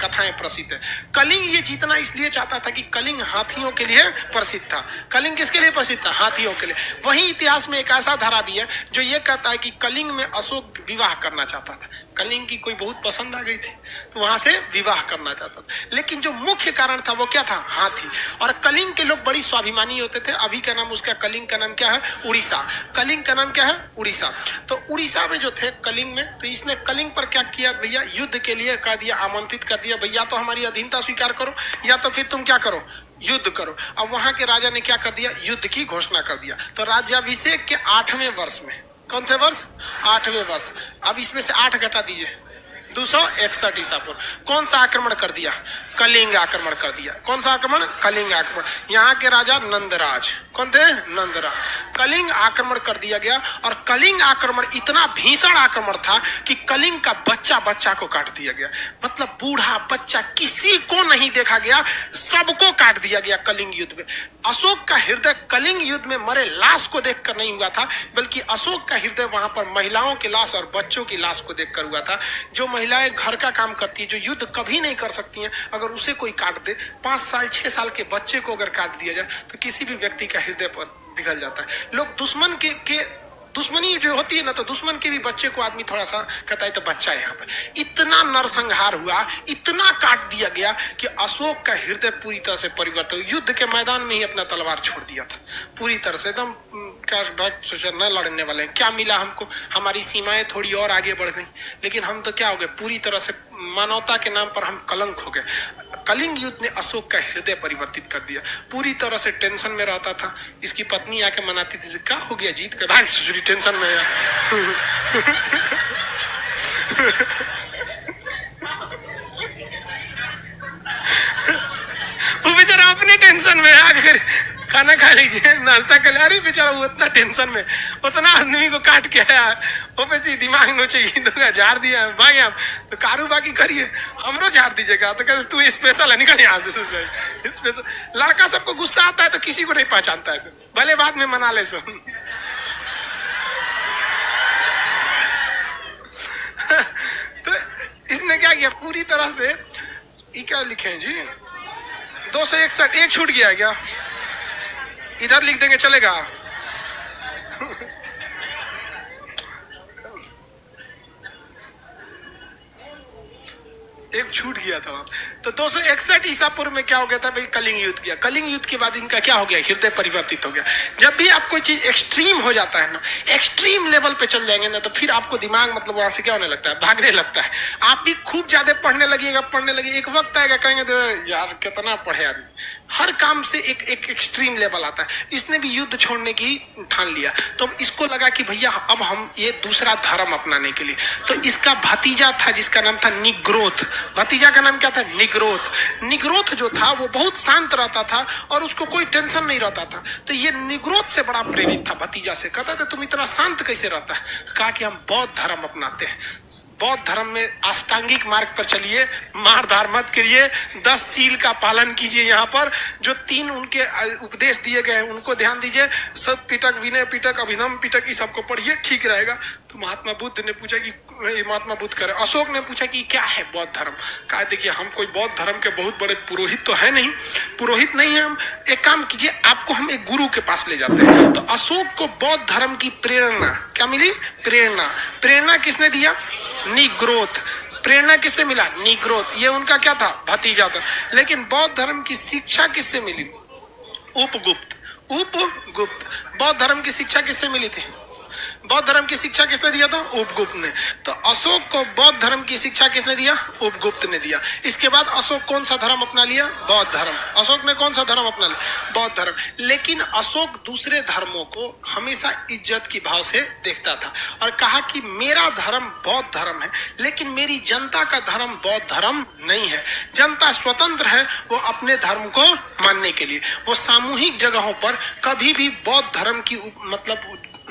कथाएं प्रसिद्ध है। कलिंग ये जीतना इसलिए चाहता था कि कलिंग हाथियों के लिए प्रसिद्ध था। कलिंग किसके लिए प्रसिद्ध था? हाथियों के लिए। वहीं इतिहास में एक ऐसा धारा भी है जो ये कहता है कि कलिंग में अशोक विवाह करना चाहता था। कलिंग की कोई बहुत पसंद आ गई थी तो वहां से विवाह करना चाहता था, लेकिन जो मुख्य कारण था वो क्या था? हाथी। और कलिंग के लोग बड़ी स्वाभिमानी होते थे। अभी का नाम उसका, कलिंग का नाम क्या है? उड़ीसा। कलिंग का नाम क्या है? उड़ीसा। तो उड़ीसा में जो थे कलिंग में, तो इसने कलिंग पर क्या किया भैया? युद्ध के लिए कह दिया, आमंत्रित कर दिया, भैया तो हमारी अधीनता स्वीकार करो या तो फिर तुम क्या करो? युद्ध करो। अब वहां के राजा ने क्या कर दिया? युद्ध की घोषणा कर दिया। तो राज्याभिषेक के 8वें वर्ष में, कौन से वर्ष? 8वें वर्ष। अब इसमें से 8 घटा दीजिए, 261 ईसा पूर्व। कौन सा आक्रमण कर दिया? कलिंग आक्रमण कर दिया। कौन सा आक्रमण? कलिंग आक्रमण। यहाँ के राजा नंदराज। कौन थे? नंदराज। कलिंग आक्रमण कर दिया गया, और कलिंग आक्रमण इतना भीषण आक्रमण था कि कलिंग का बच्चा बच्चा को काट दिया गया। मतलब बूढ़ा बच्चा किसी को नहीं देखा गया, सबको काट दिया गया कलिंग युद्ध में। अशोक का हृदय कलिंग युद्ध में मरे लाश को देखकर नहीं हुआ था, बल्कि अशोक का हृदय वहां पर महिलाओं की लाश और बच्चों की लाश को देखकर हुआ था। जो महिलाएं घर का काम करती है, जो युद्ध कभी नहीं कर सकती हैं, अगर उसे कोई काट दे, 5 साल 6 साल के बच्चे को अगर काट दिया जाए तो किसी भी व्यक्ति का हृदय पर पिघल जाता है। लोग दुश्मन के दुश्मनी जो होती है ना, तो दुश्मन के भी बच्चे को आदमी थोड़ा सा कहता है तो बच्चा है। यहाँ पर इतना नरसंहार हुआ, इतना काट दिया गया कि अशोक का हृदय पूरी तरह से परिवर्तन हुआ। युद्ध के मैदान में ही अपना तलवार छोड़ दिया था पूरी तरह से। एकदम क्या सोचा न लड़ने वाले हैं, क्या मिला हमको? हमारी सीमाएं थोड़ी और आगे बढ़ गई, लेकिन हम तो क्या हो गए? पूरी तरह से मानवता के नाम पर हम कलंक हो गए। कलिंग युद्ध ने अशोक का हृदय परिवर्तित कर दिया। पूरी तरह से टेंशन में रहता था। इसकी पत्नी आके मनाती थी, क्या हो गया? जीत कर भाग, ससुरी टेंशन में है। वो बेचारा अपनी टेंशन में आकर खाना खा लीजिए, नाश्ता कर, अरे बेचारा वो उतना टेंशन में, उतना आदमी को काट के आया, वो बेची दिमाग नो चाहिए तो झाड़ दिया, भागे आप तो कारोबाकी करिए, हमरो झाड़ दीजिएगा। तो कहते तू स्पेशल है, निकल यहाँ से। स्पेशल लड़का सबको गुस्सा आता है तो किसी को नहीं पहचानता है, भले बाद में मना ले सब। तो इसने क्या किया? पूरी तरह से, ये क्या लिखे जी? 261, एक छूट गया क्या? इधर लिख देंगे चलेगा? एक छूट गया था वहां। तो 261 ईसा पूर्व में क्या हो गया था भाई, कलिंग युद्ध किया। कलिंग युद्ध के बाद इनका क्या हो गया, हृदय परिवर्तित हो गया। जब भी आप कोई चीज एक्सट्रीम हो जाता है ना, एक्सट्रीम लेवल पे चल जाएंगे ना, तो फिर आपको दिमाग मतलब वहां से क्या होने लगता है, भागने लगता है। आप भी खूब ज्यादा पढ़ने लगिएगा, एक वक्त आएगा कहेंगे तो यार कितना पढ़े आदमी। हर काम से एक एक एक्सट्रीम लेवल आता है। इसने भी युद्ध छोड़ने की ठान लिया, तो इसको लगा कि भैया अब हम ये दूसरा धर्म अपनाने के लिए। तो इसका भतीजा था जिसका नाम था निग्रोथ। भतीजा का नाम क्या था, निग्रोथ। निग्रोथ जो था वो बहुत शांत रहता था और उसको कोई टेंशन नहीं रहता था। तो ये निग्रोथ से बड़ा प्रेरित था भतीजा से। कहता था तुम इतना शांत कैसे रहता है। कहा कि हम बौद्ध धर्म अपनाते हैं। बौद्ध धर्म में अष्टांगिक मार्ग पर चलिए, मार धार मत करिए, 10 सील का पालन कीजिए। यहाँ पर जो 3 उनके उपदेश दिए गए हैं उनको ध्यान दीजिए। सब पिटक, विनय पिटक, अभिनव पिटक, इस सबको पढ़िए, ठीक रहेगा। तो महात्मा बुद्ध ने पूछा कि महात्मा बुद्ध करे, अशोक ने पूछा कि क्या है बौद्ध धर्म। कहा देखिए हम कोई बौद्ध धर्म के बहुत बड़े पुरोहित तो है नहीं, पुरोहित नहीं है हम। एक काम कीजिए, आपको हम एक गुरु के पास ले जाते हैं। तो अशोक को बौद्ध धर्म की प्रेरणा क्या मिली, प्रेरणा। प्रेरणा किसने दिया, निग्रोथ। प्रेरणा किससे मिला, निग्रोथ। ये उनका क्या था, भतीजा था। लेकिन बौद्ध धर्म की शिक्षा किससे मिली, उपगुप्त। उपगुप्त। बौद्ध धर्म की शिक्षा किससे मिली थी, बौद्ध धर्म की शिक्षा किसने दिया था, उपगुप्त ने। तो अशोक को बौद्ध धर्म की शिक्षा किसने दिया, उपगुप्त ने दिया। इसके बाद अशोक कौन सा धर्म अपना लिया, बौद्ध धर्म। अशोक ने कौन सा धर्म अपना लिया, बौद्ध धर्म। लेकिन अशोक दूसरे धर्मों को हमेशा इज्जत की भाव से देखता था और कहा कि मेरा धर्म बौद्ध धर्म है, लेकिन मेरी जनता का धर्म बौद्ध धर्म नहीं है। जनता स्वतंत्र है वो अपने धर्म को मानने के लिए। वो सामूहिक जगहों पर कभी भी बौद्ध धर्म की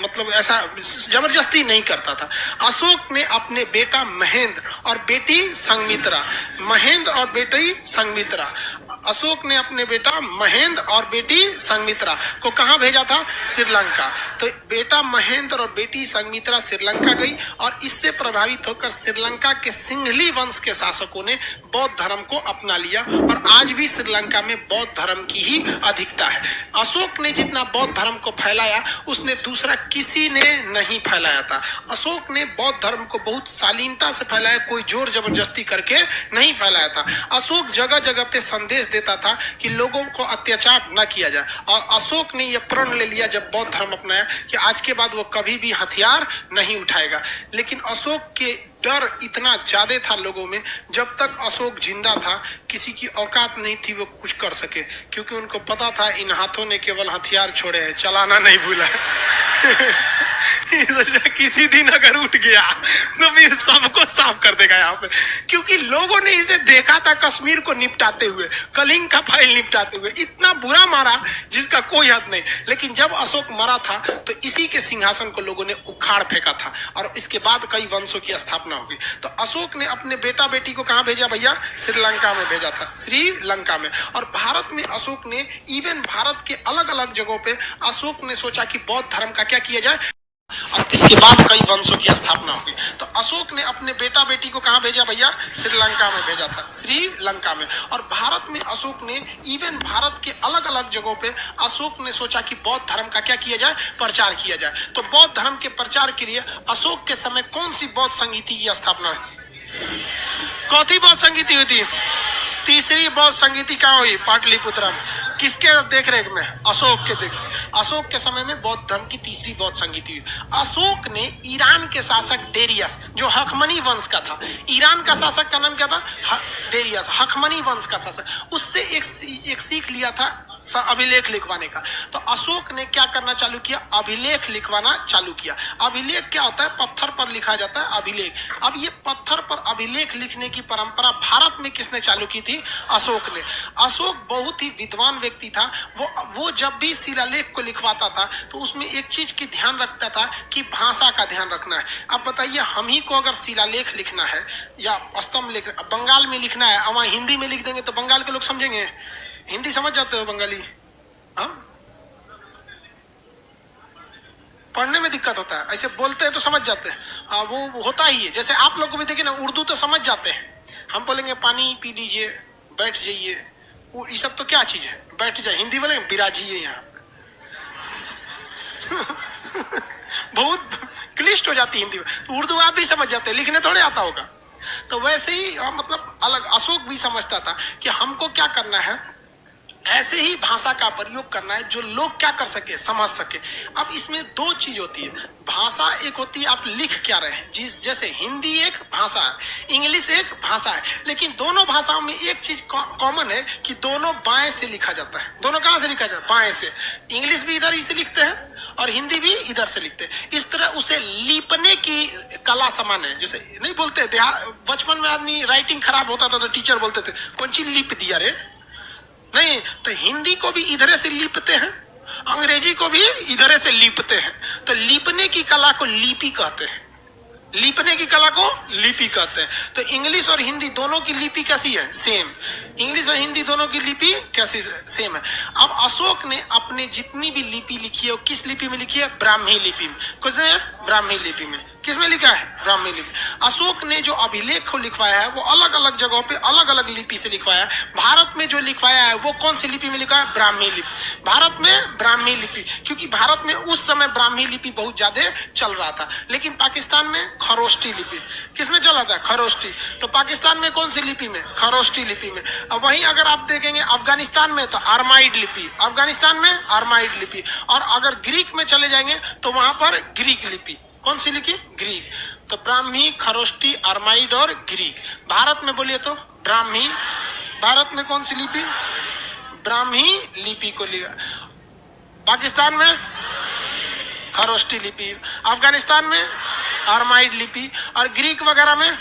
मतलब ऐसा जबरदस्ती नहीं करता था। अशोक ने अपने बेटा महेंद्र और बेटी संघमित्रा, महेंद्र और बेटी संघमित्रा, अशोक ने अपने बेटा महेंद्र और बेटी संघमित्रा को कहां भेजा था, श्रीलंका। तो बेटा महेंद्र और बेटी संघमित्रा श्रीलंका गई और इससे प्रभावित होकर श्रीलंका के सिंघली वंश के शासकों ने बौद्ध धर्म को अपना लिया और आज भी श्रीलंका में बौद्ध धर्म की ही अधिकता है। अशोक ने जितना बौद्ध धर्म को फैलाया उसने दूसरा किसी ने नहीं फैलाया था। अशोक ने बौद्ध धर्म को बहुत शालीनता से फैलाया, कोई जोर जबरदस्ती करके नहीं फैलाया था। अशोक जगह जगह पे संदेश देता था कि लोगों को अत्याचार न किया जाए और अशोक ने यह प्रण ले लिया जब बौद्ध धर्म अपनाया कि आज के बाद वो कभी भी हथियार नहीं उठाएगा। लेकिन अशोक के डर इतना ज्यादा था लोगों में, जब तक अशोक जिंदा था किसी की औकात नहीं थी वो कुछ कर सके, क्योंकि उनको पता था इन हाथों ने केवल हथियार छोड़े हैं, चलाना नहीं भूला। किसी दिन अगर उठ गया तो फिर सबको साफ कर देगा यहाँ पे, क्योंकि लोगों ने इसे देखा था कश्मीर को निपटाते हुए, कलिंग का फाइल निपटाते हुए, इतना बुरा मारा जिसका कोई हद नहीं। लेकिन जब अशोक मरा था तो इसी के सिंहासन को लोगों ने उखाड़ फेंका था और इसके बाद कई वंशों की स्थापना हो गई। तो अशोक ने अपने बेटा बेटी को कहां भेजा भैया, श्रीलंका में भेजा था, श्रीलंका में। और भारत में अशोक ने इवन भारत के अलग अलग जगहों पे अशोक ने सोचा कि बौद्ध धर्म का क्या किया जाए और इसके बाद कई वंशों की स्थापना हो गई। तो अशोक ने अपने बेटा बेटी को कहां भेजा भैया, श्रीलंका में भेजा था, श्रीलंका में। और भारत में अशोक ने इवन भारत के अलग अलग जगहों पे अशोक ने सोचा कि बौद्ध धर्म का क्या किया जाए, प्रचार किया जाए। तो बौद्ध धर्म के प्रचार के लिए अशोक के समय कौन सी बौद्ध संगीति की स्थापना हुई, कौथी बौद्ध संगीति हुई थी, तीसरी बौद्ध संगीति कहाँ हुई, पाटलिपुत्र में। किसके देख रेख में, अशोक के देख। अशोक के समय में बौद्ध धर्म की तीसरी बौद्ध संगीति हुई। अशोक ने ईरान के शासक डेरियस, जो हखमनी वंश का था, ईरान का शासक का नाम क्या था, डेरियस, हखमनी वंश का शासक, उससे एक सीख लिया था अभिलेख लिखवाने का। तो अशोक ने क्या करना चालू किया, अभिलेख लिखवाना चालू किया। अभिलेख क्या होता है, पत्थर पर लिखा जाता है अभिलेख। अब ये पत्थर पर अभिलेख लिखने की परंपरा भारत में किसने चालू की थी, अशोक ने। अशोक बहुत ही विद्वान व्यक्ति था। वो जब भी शिलालेख को लिखवाता था तो उसमें एक चीज की ध्यान रखता था कि भाषा का ध्यान रखना है। अब बताइए हम ही को अगर शिलालेख लिखना है या स्तंभ लिखना, बंगाल में लिखना है, वहां हिंदी में लिख देंगे तो बंगाल के लोग समझेंगे, हिंदी समझ जाते हो बंगाली, हाँ पढ़ने में दिक्कत होता है, ऐसे बोलते हैं तो समझ जाते हैं, वो होता ही है। जैसे आप लोग को भी देखिए ना, उर्दू तो समझ जाते हैं, हम बोलेंगे पानी पी लीजिए, बैठ जाइए, ये सब तो क्या चीज है, बैठ जाए, हिंदी बोलेंगे बिराजिए यहाँ। बहुत क्लिष्ट हो जाती है हिंदी में, तो उर्दू आप भी समझ जाते हैं, लिखने थोड़े आता होगा। तो वैसे ही मतलब अलग अशोक भी समझता था कि हमको क्या करना है, ऐसे ही भाषा का प्रयोग करना है जो लोग क्या कर सके, समझ सके। अब इसमें दो चीज होती है, भाषा एक होती है आप लिख क्या रहे हैं, जिस जैसे हिंदी एक भाषा है, इंग्लिश एक भाषा है, लेकिन दोनों भाषाओं में एक चीज कॉमन है कि दोनों बाएं से लिखा जाता है। दोनों कहां से लिखा जाता है? बाएं से। इंग्लिश भी इधर ही से लिखते हैं और हिंदी भी इधर से लिखते हैं। इस तरह उसे लीपने की कला समान है। जैसे नहीं बोलते बचपन में आदमी राइटिंग खराब होता था तो टीचर बोलते थे कौन सी लिप दिया रे, नहीं तो हिंदी को भी इधरे से लिपते हैं, अंग्रेजी को भी इधरे से लिपते हैं। तो लिपने की कला को लिपि कहते हैं, लिपने की कला को लिपि कहते हैं। तो इंग्लिश और हिंदी दोनों की लिपि कैसी है? सेम। इंग्लिश और हिंदी दोनों की लिपि कैसी सेम है। अब अशोक ने अपने जितनी भी लिपि लिखी है वो किस लिपि में लिखी है? ब्राह्मी लिपि में। किसने? ब्राह्मी लिपि में। किसमें लिखा है? ब्राह्मी लिपि। अशोक ने जो अभिलेख को लिखवाया है वो अलग अलग जगहों पे अलग अलग लिपि से लिखवाया है। भारत में जो लिखवाया है वो कौन सी लिपि में लिखा है? ब्राह्मी लिपि। भारत में ब्राह्मी लिपि, क्योंकि भारत में उस समय ब्राह्मी लिपि बहुत ज्यादा चल रहा था। लेकिन पाकिस्तान में खरोष्टी लिपि। किसमें चला था? खरोष्टी। तो पाकिस्तान में कौन सी लिपि में? खरोष्टी लिपि में। अब वहीं अगर आप देखेंगे अफगानिस्तान में तो अरमाइड लिपि, अफगानिस्तान में अरमाइड लिपि। और अगर ग्रीक में चले जाएंगे तो वहां पर ग्रीक लिपि। कौन सी लिखी? ग्रीक। तो ब्राह्मी, खरोष्टी, अरमाइड और ग्रीक। भारत में बोलिए तो ब्राह्मी। भारत में कौन सी लिपि? ब्राह्मी लिपि को लिया। पाकिस्तान में खरोष्टी लिपि, अफगानिस्तान में अरमाइड लिपि और ग्रीक वगैरह में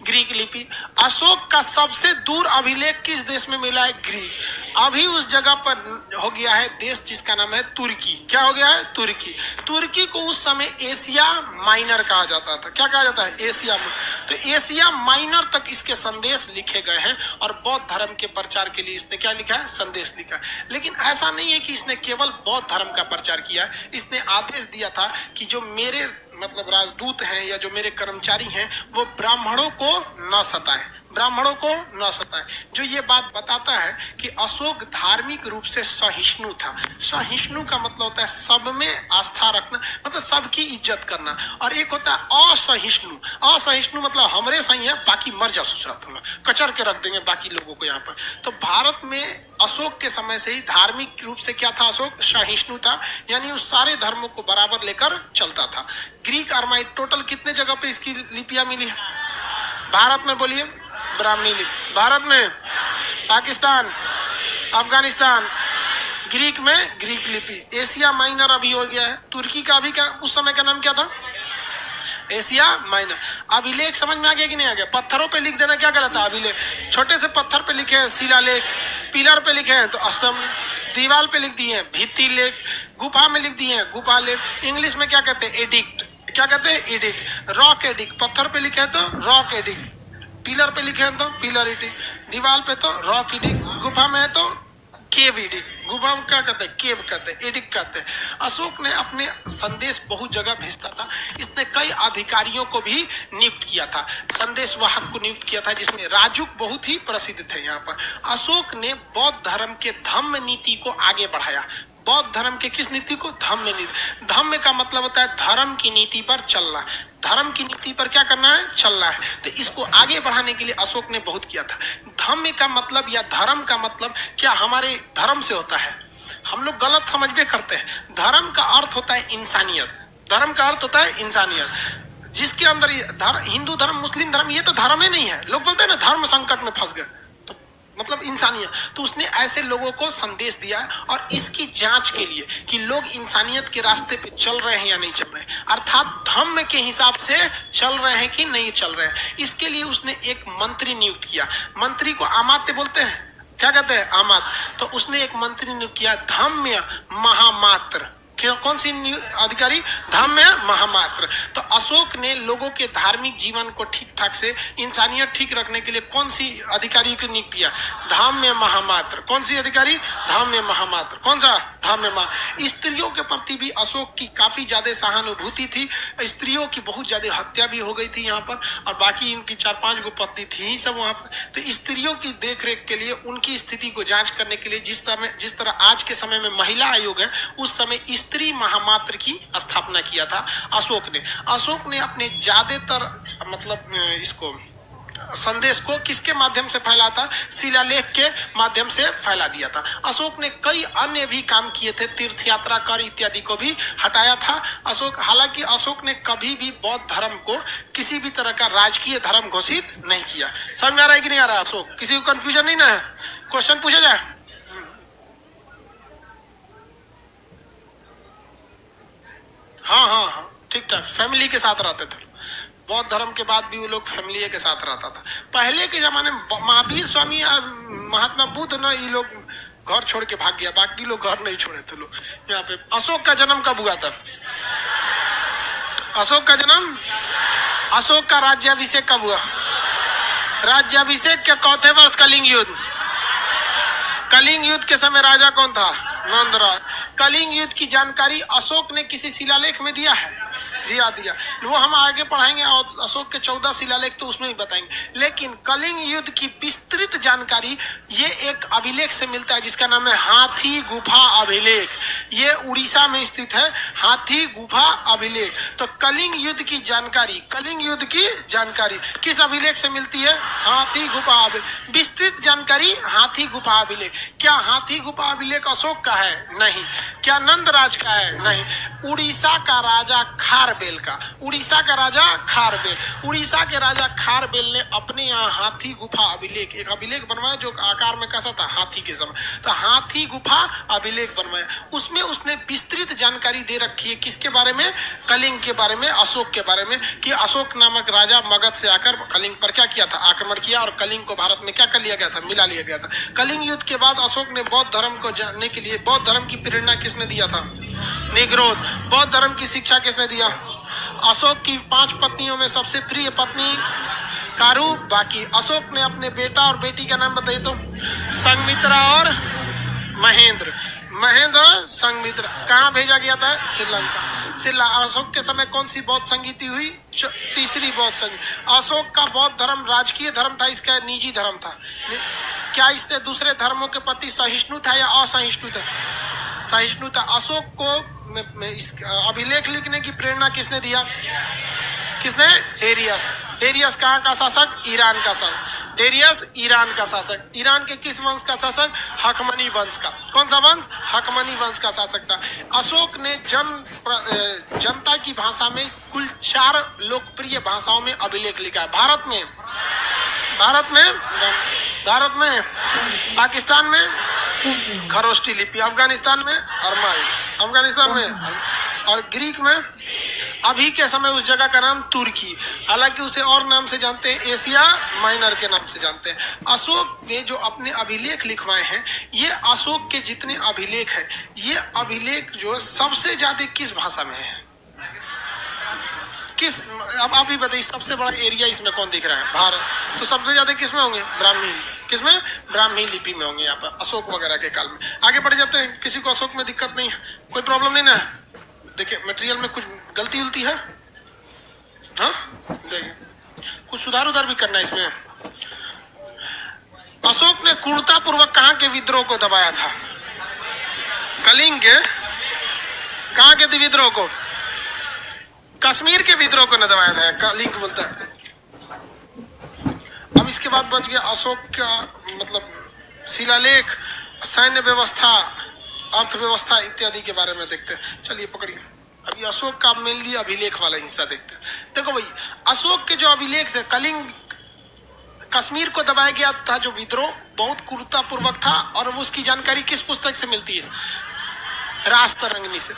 ग्रीक लिपि। अशोक का सबसे दूर अभिलेख किस देश में मिला है? ग्रीक। अभी उस जगह पर हो गया है देश जिसका नाम है तुर्की। क्या हो गया है? तुर्की। तुर्की को उस समय एशिया माइनर कहा जाता था। क्या कहा जाता है? Asia minor. तो एशिया माइनर तक इसके संदेश लिखे गए हैं और बौद्ध धर्म के प्रचार के लिए इसने क्या लिखा है? संदेश लिखा है। लेकिन ऐसा नहीं है कि इसने केवल बौद्ध धर्म का प्रचार किया, इसने आदेश दिया था कि जो मेरे मतलब राजदूत हैं या जो मेरे कर्मचारी हैं वो ब्राह्मणों को न सताएं, ब्राह्मणों को न सताएं। जो ये बात बताता है कि अशोक धार्मिक रूप से सहिष्णु था। सहिष्णु का मतलब होता है सब में आस्था रखना, मतलब सबकी इज्जत करना। और एक होता है असहिष्णु। असहिष्णु मतलब हमरे सही है बाकी मर जा ससुरा तुम, कचर के रख देंगे बाकी लोगों को यहाँ पर। तो भारत में अशोक के समय से ही धार्मिक रूप से क्या था? अशोक सहिष्णु था, यानी उस सारे धर्मों को बराबर लेकर चलता था। ग्रीक अरमाइड टोटल कितने जगह पे इसकी लिपियां मिली है? भारत में बोलिए ब्राह्मी लिपि, भारत में, पाकिस्तान, अफगानिस्तान, ग्रीक में ग्रीक लिपि। एशिया माइनर अभी हो गया है। तुर्की का अभी क्या उस समय का नाम क्या था? Asia minor. अभिलेख समझ में आ गया कि नहीं आ गया? पत्थरों पे लिख देना क्या गलत है? अभिलेख छोटे से पत्थर पे लिखे हैं शिलालेख, पिलर पे लिखे हैं तो असम, दीवार पे लिख दिए हैं भित्ति लेख, गुफा में लिख दिए हैं गुफा लेख। इंग्लिश में क्या कहते हैं? एडिक्ट। क्या कहते हैं? एडिक्ट। Rock edict. पत्थर पे लिखे हैं तो रॉक एडिक्ट, पिलर पे लिखे हैं तो पिलर एडिक्ट, दीवार पे तो रॉक एडिक्ट, गुफा में है तो केव एडिक्ट। गुफा क्या कहते हैं? केव कहते हैं, एडिक्ट कहते हैं। अशोक ने अपने संदेश बहुत जगह भेजता था। इसने कई अधिकारियों को भी नियुक्त किया था, संदेश वाहक को नियुक्त किया था, जिसमें राजुक बहुत ही प्रसिद्ध थे। यहाँ पर अशोक ने बौद्ध धर्म के धम्म नीति को आगे बढ़ाया। बौद्ध धर्म के किस नीति को? धम्म नीति। धम्म का मतलब होता है धर्म की नीति पर चलना, धर्म की नीति पर क्या करना है? चलना है। तो इसको आगे बढ़ाने के लिए अशोक ने बहुत किया था। धम्म का मतलब या धर्म का मतलब क्या हमारे धर्म से होता है? हम लोग गलत समझ में करते हैं। धर्म का अर्थ होता है इंसानियत। धर्म का अर्थ होता है इंसानियत, जिसके अंदर हिंदू धर्म, मुस्लिम धर्म ये तो धर्म ही नहीं है। लोग बोलते हैं ना धर्म संकट में फंस गए, मतलब इंसानियत। तो उसने ऐसे लोगों को संदेश दिया और इसकी जांच के लिए कि लोग इंसानियत के रास्ते पे चल रहे हैं या नहीं चल रहे हैं, अर्थात धम्म के हिसाब से चल रहे हैं कि नहीं चल रहे हैं। इसके लिए उसने एक मंत्री नियुक्त किया। मंत्री को अमात्य बोलते हैं। क्या कहते हैं? अमात्य। तो उसने एक मंत्री नियुक्त किया धम्म महामात्र। कौन सी अधिकारी? धम्म महामात्र। तो अशोक ने लोगों के धार्मिक जीवन को ठीक ठाक से, इंसानियत ठीक रखने के लिए कौन सी अधिकारी को नियुक्त किया? धम्म महामात्र। कौन सी अधिकारी? धम्म महामात्र। कौन सा? धम्म महा। स्त्रियों के प्रति भी अशोक की काफी ज्यादा सहानुभूति थी। स्त्रियों की बहुत ज्यादा हत्या भी हो गई थी यहाँ पर, और बाकी इनकी 4-5 गो पत्नी थी ही सब वहां पर। तो स्त्रियों की देखरेख के लिए, उनकी स्थिति को जांच करने के लिए जिस तरह आज के समय में महिला आयोग है, उस समय स्त्री महामात्र की स्थापना किया था अशोक ने। अशोक ने अपने ज्यादातर मतलब इसको संदेश को किसके माध्यम से फैला था? शिलालेख के माध्यम से फैला दिया था। अशोक ने कई अन्य भी काम किए थे, तीर्थ यात्रा कर इत्यादि को भी हटाया था अशोक। हालांकि अशोक ने कभी भी बौद्ध धर्म को किसी भी तरह का राजकीय धर्म घोषित नहीं किया। समझ में आ रहा है कि नहीं आ रहा? अशोक, किसी को कंफ्यूजन नहीं ना है? क्वेश्चन पूछा जाए? हाँ हाँ हाँ, ठीक ठाक, फैमिली के साथ रहते थे। बौद्ध धर्म के बाद भी वो लोग फैमिली के साथ रहता था। पहले के जमाने में महावीर स्वामी और महात्मा बुद्ध ना, ये लोग घर छोड़ के भाग गया, बाकी लोग घर नहीं छोड़े थे लोग। यहाँ पे अशोक का जन्म कब हुआ था? अशोक का जन्म, अशोक का राज्याभिषेक कब हुआ? राज्याभिषेक के चौथे वर्ष कलिंग युद्ध। कलिंग युद्ध के समय राजा कौन था? नंदराज। कलिंग युद्ध की जानकारी अशोक ने किसी शिलालेख में दिया है? दिया। वो हम आगे पढ़ाएंगे और अशोक के 14 शिलालेख तो उसमें भी बताएंगे। लेकिन कलिंग युद्ध की विस्तृत जानकारी ये एक अभिलेख से मिलता है जिसका नाम है हाथी गुफा अभिलेख। ये उड़ीसा में स्थित है, हाथी गुफा अभिलेख। तो कलिंग युद्ध की जानकारी किस अभिलेख से मिलती है? हाथी गुफा अभिलेख। विस्तृत जानकारी हाथी गुफा अभिलेख। क्या हाथी गुफा अभिलेख अशोक का है? नहीं। क्या नंदराज का है? नहीं। उड़ीसा का राजा खारबेल का। उड़ीसा का राजा खारबेल, उड़ीसा के राजा खारबेल ने अपने यहाँ हाथी गुफा अभिलेख, एक अभिलेख बनवाया जो आकार में कैसा था? हाथी के समय। तो हाथी गुफा अभिलेख बनवाया, उसमें उसने विस्तृत जानकारी दे रखी है किसके बारे में? कलिंग के बारे में, अशोक के बारे में, कि अशोक नामक राजा मगध से आकर कलिंग पर क्या किया था? आक्रमण किया और कलिंग को भारत में क्या कर लिया गया था? मिला लिया गया था। कलिंग युद्ध के बाद अशोक ने बौद्ध धर्म को जानने के लिए, बौद्ध धर्म की प्रेरणा किसने दिया था? निग्रोध। बौद्ध धर्म की शिक्षा किसने दिया? अशोक की 5 पत्नियों में सबसे प्रिय पत्नी कारू। बाकी अशोक ने अपने बेटा और बेटी का नाम बताइए तो? संघमित्रा और महेंद्र। महेंद्र संघमित्रा। कहाँ भेजा गया था? श्रीलंका। अशोक के समय कौन सी बौद्ध संगीति हुई? तीसरी बौद्ध संगीति। अशोक का बौद्ध धर्म राजकीय धर्म था, इसका निजी धर्म था। क्या इसने दूसरे धर्मों के प्रति सहिष्णु था या असहिष्णु था? सहिष्णु था। अशोक को इस अभिलेख लिखने की प्रेरणा किसने दिया? किसने? डेरियस। डेरियस कहाँ का शासक? ईरान का शासक। डेरियस ईरान का शासक। ईरान के किस वंश का शासक? हकमनी वंश का। कौन सा वंश? हकमनी वंश का शासक था। अशोक ने जनता की भाषा में कुल 4 लोकप्रिय भाषाओं में अभिलेख लिखा है। भारत में, पाकिस्तान में खरोष्टी लिपि, अफगानिस्तान में अरमाई, अफगानिस्तान में, और ग्रीक में। अभी के समय उस जगह का नाम तुर्की, हालांकि उसे और नाम से जानते हैं, एशिया माइनर के नाम से जानते हैं। अशोक ने जो अपने अभिलेख लिखवाए हैं, ये अशोक के जितने अभिलेख हैं, ये अभिलेख जो सबसे ज्यादा किस भाषा में है? किस? अब आप ही बताइए, सबसे बड़ा एरिया इसमें कौन दिख रहा है? भारत। तो सबसे ज्यादा किस में होंगे? ब्राह्मी। किसमें? ब्राह्मी लिपि में होंगे यहाँ पर, अशोक वगैरह के काल में। आगे बढ़ जाते हैं। किसी को अशोक में दिक्कत नहीं है? कोई प्रॉब्लम नहीं ना? देखिए, मटेरियल में कुछ गलती उलती है? हाँ, देखिए कुछ सुधार उधार भी करना है इसमें। अशोक ने क्रूरता पूर्वक कहाँ के विद्रोह को दबाया था? कलिंग के। कहाँ के विद्रोह को? कश्मीर के विद्रोह को न दबाया था, कलिंग बोलता है। अब इसके बाद बच गया अशोक का मतलब शिलालेख, सैन्य व्यवस्था, अर्थव्यवस्था इत्यादि के बारे में देखते हैं। चलिए पकड़िए, अभी अशोक का मेनली अभिलेख वाला हिस्सा देखते हैं। देखो भाई, अशोक के जो अभिलेख थे, कलिंग, कश्मीर को दबाया गया था जो विद्रोह, बहुत क्रूरतापूर्वक था, और उसकी जानकारी किस पुस्तक से मिलती है? राजतरंगिणी से।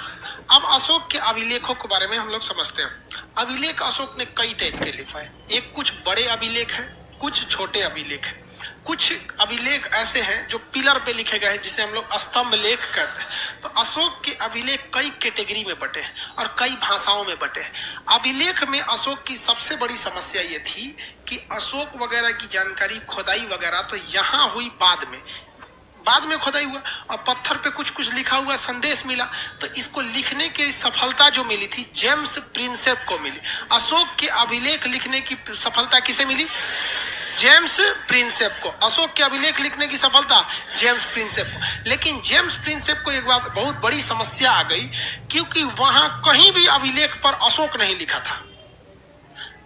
अब अशोक के अभिलेखों के बारे में हम लोग समझते हैं। अभिलेख अशोक ने कई टाइप के लिखवाए। एक कुछ बड़े अभिलेख हैं, कुछ छोटे अभिलेख हैं। कुछ अभिलेख ऐसे हैं जो पिलर पे लिखे गए हैं, जिसे हम लोग स्तंभ लेख कहते हैं। तो अशोक के अभिलेख कई कैटेगरी में बटे हैं और कई भाषाओं में बटे हैं। अभिलेख में अशोक की सबसे बड़ी समस्या ये थी कि अशोक वगैरह की जानकारी, खोदाई वगैरह तो यहाँ हुई बाद में खोदाई हुआ, और पत्थर पे कुछ कुछ लिखा हुआ संदेश मिला। तो इसको लिखने की सफलता जो मिली थी, जेम्स प्रिंसेप को मिली। अशोक के अभिलेख लिखने की सफलता किसे मिली? जेम्स प्रिंसेप को। अशोक के अभिलेख लिखने की सफलता जेम्स प्रिंसेप को। लेकिन जेम्स प्रिंसेप को एक बात, बहुत बड़ी समस्या आ गई, क्योंकि वहां कहीं भी अभिलेख पर अशोक नहीं लिखा था।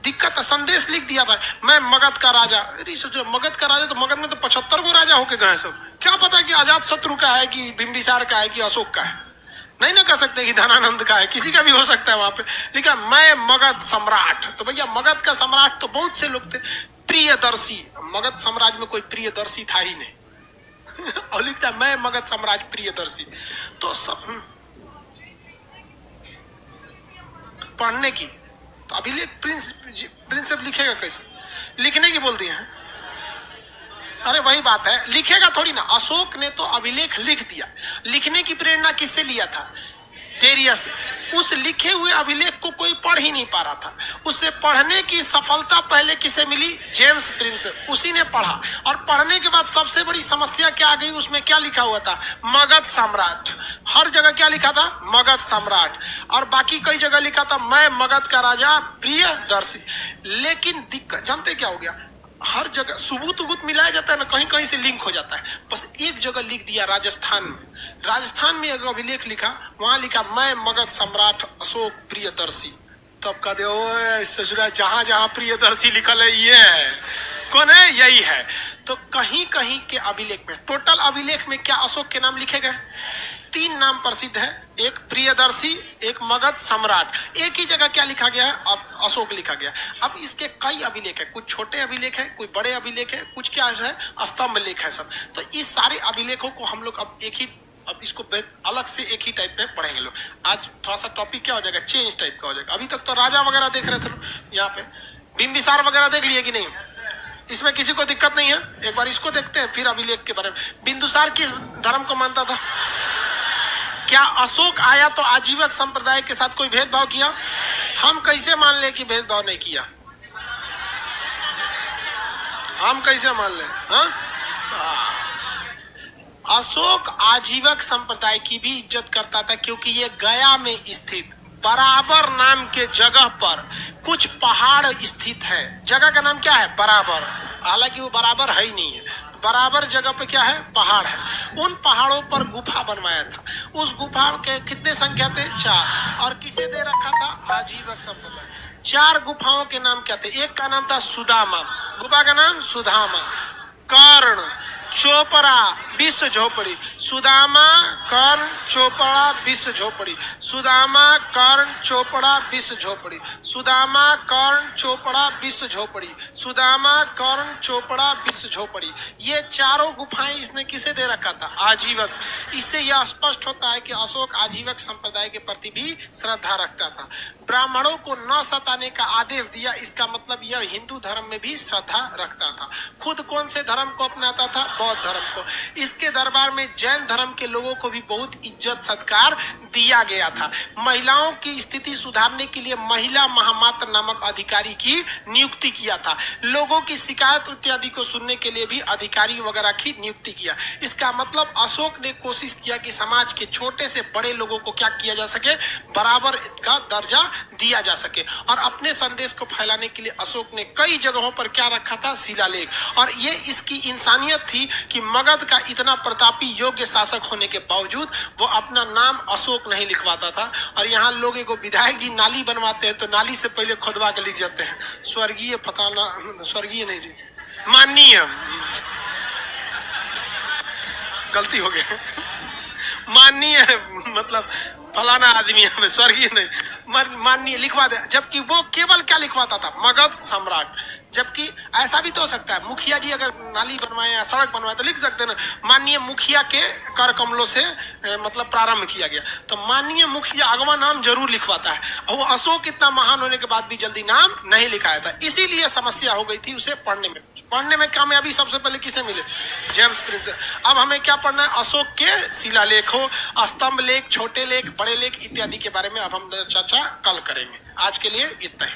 दिक्कत है। संदेश लिख दिया था, मैं मगध का राजा। अरे सोचो मगध का राजा, तो मगध में तो 75 गो राजा होके गए सब, क्या पता कि अजात शत्रु का है कि बिंबिसार का है कि अशोक का है। नहीं ना कह सकते कि धनानंद का है, किसी का भी हो सकता है वहां पे। लिखा मैं मगध सम्राट, तो भैया मगध का सम्राट तो बहुत से लोग थे। प्रियदर्शी, मगध साम्राज्य में कोई प्रियदर्शी था ही नहीं। और लिखता मैं मगध साम्राज्य प्रियदर्शी। तो सब पढ़ने की तो अभिलेख प्रिंस लिखेगा कैसे? लिखने की बोल दिए हैं। अरे वही बात है, लिखेगा थोड़ी ना। अशोक ने तो अभिलेख लिख दिया। लिखने की प्रेरणा किससे लिया था? टेरियस से। उस लिखे हुए अभिलेख को कोई पढ़ ही नहीं पा रहा था। उससे पढ़ने की सफलता पहले किसे मिली? James Prince. उसी ने पढ़ा, और पढ़ने के बाद सबसे बड़ी समस्या क्या आ गई? उसमें क्या लिखा हुआ था? मगध सम्राट। हर जगह क्या लिखा था? मगध सम्राट। और बाकी कई जगह लिखा था मैं मगध का राजा प्रियदर्शी। लेकिन दिक्कत जानते क्या हो गया? हर जगह सुबूत उबूत मिलाया जाता है ना, कहीं कहीं से लिंक हो जाता है। बस एक जगह लिख दिया, राजस्थान में। राजस्थान में एक अभिलेख लिखा, वहां लिखा मैं मगध सम्राट अशोक प्रियदर्शी। तब कह दे ससुरा, जहां जहां प्रियदर्शी लिखल है ये है। कौन है? यही है। तो कहीं कहीं के अभिलेख में, टोटल अभिलेख में क्या अशोक के नाम लिखे गए? 3 नाम प्रसिद्ध है, एक प्रियदर्शी, एक मगध सम्राट। एक ही जगह क्या लिखा गया है? अब अशोक लिखा गया। अब इसके कई अभिलेख है, कुछ छोटे अभिलेख है, कुछ बड़े अभिलेख है, कुछ क्या है स्तंभ लेख है सब। तो इस सारे अभिलेखों को हम लोग अब एक ही, अब इसको अलग से एक ही टाइप में पढ़ेंगे लोग। आज थोड़ा सा टॉपिक क्या हो जाएगा? चेंज टाइप का हो जाएगा। अभी तक तो राजा वगैरह देख रहे थे यहाँ पे, बिंबिसार वगैरह देख लिए कि नहीं? इसमें किसी को दिक्कत नहीं है। एक बार इसको देखते हैं, फिर अभिलेख के बारे में। बिंदुसार किस धर्म को मानता था? क्या अशोक आया तो आजीवक संप्रदाय के साथ कोई भेदभाव किया? हम कैसे मान ले कि भेदभाव नहीं किया? हम कैसे मान ले? अशोक आजीवक संप्रदाय की भी इज्जत करता था, क्योंकि ये गया में स्थित बराबर नाम के जगह पर कुछ पहाड़ स्थित है। जगह का नाम क्या है? बराबर। हालांकि वो बराबर है ही नहीं है। बराबर जगह पे क्या है? पहाड़ है। उन पहाड़ों पर गुफा बनवाया था। उस गुफा के कितने संख्या थे? 4। और किसे दे रखा था? आजीवक संप्रदाय। 4 गुफाओं के नाम क्या थे? एक का नाम था सुदामा, गुफा का नाम सुदामा। कर्ण, चोपड़ा, विश्व झोपड़ी। सुदामा, कर्ण, चोपड़ा, विश्व झोपड़ी। सुदामा, कर्ण, चोपड़ा, विश्व झोपड़ी। सुदामा, कर्ण, चोपड़ा, विश्व झोपड़ी। सुदामा, कर्ण, चोपड़ा, विश्व झोपड़ी। ये 4 गुफाएं इसने किसे दे रखा था? आजीवक। इससे यह स्पष्ट होता है कि अशोक आजीवक संप्रदाय के प्रति भी श्रद्धा रखता था। ब्राह्मणों को न सताने का आदेश दिया, इसका मतलब यह हिंदू धर्म में भी श्रद्धा रखता था। खुद कौन से धर्म को अपनाता था? बौद्ध धर्म को। इसके दरबार में जैन धर्म के लोगों को भी बहुत इज्जत सत्कार दिया गया था। महिलाओं की स्थिति सुधारने के लिए महिला महामात्र नामक अधिकारी की नियुक्ति किया था। लोगों की शिकायत इत्यादि को सुनने के लिए भी अधिकारी वगैरह की नियुक्ति किया। इसका मतलब अशोक ने कोशिश किया कि समाज के छोटे से बड़े लोगों को क्या किया जा सके? बराबर का दर्जा दिया जा सके। और अपने संदेश को फैलाने के लिए अशोक ने कई जगहों पर क्या रखा था? शिलालेख। और ये इसकी इंसानियत थी कि मगध का इतना प्रतापी योग्य शासक होने के बावजूद वो अपना नाम अशोक नहीं लिखवाता था। और यहाँ लोग एक विधायक जी नाली बनवाते हैं तो नाली से पहले खुदवा के लिख जाते हैं स्वर्गीय फताना, स्वर्गीय नहीं जी, माननीय। गलती हो गया, माननीय मतलब फलाना आदमी है, स्वर्गीय नहीं, माननीय लिखवा दे। जबकि वो केवल क्या लिखवाता था? मगध सम्राट। जबकि ऐसा भी तो हो सकता है, मुखिया जी अगर नाली बनवाए या सड़क बनवाए तो लिख सकते हैं ना माननीय मुखिया के कर कमलों से मतलब प्रारंभ किया गया। तो माननीय मुखिया अगवा नाम जरूर लिखवाता है। और वो अशोक इतना महान होने के बाद भी जल्दी नाम नहीं लिखाया था, इसीलिए समस्या हो गई थी उसे पढ़ने में कामयाबी सबसे पहले किसे मिले? James Prince. अब हमें क्या पढ़ना है? अशोक के शिलालेखों, स्तंभ लेख, छोटे लेख, बड़े लेख इत्यादि के बारे में अब हम चर्चा कल करेंगे। आज के लिए इतना ही।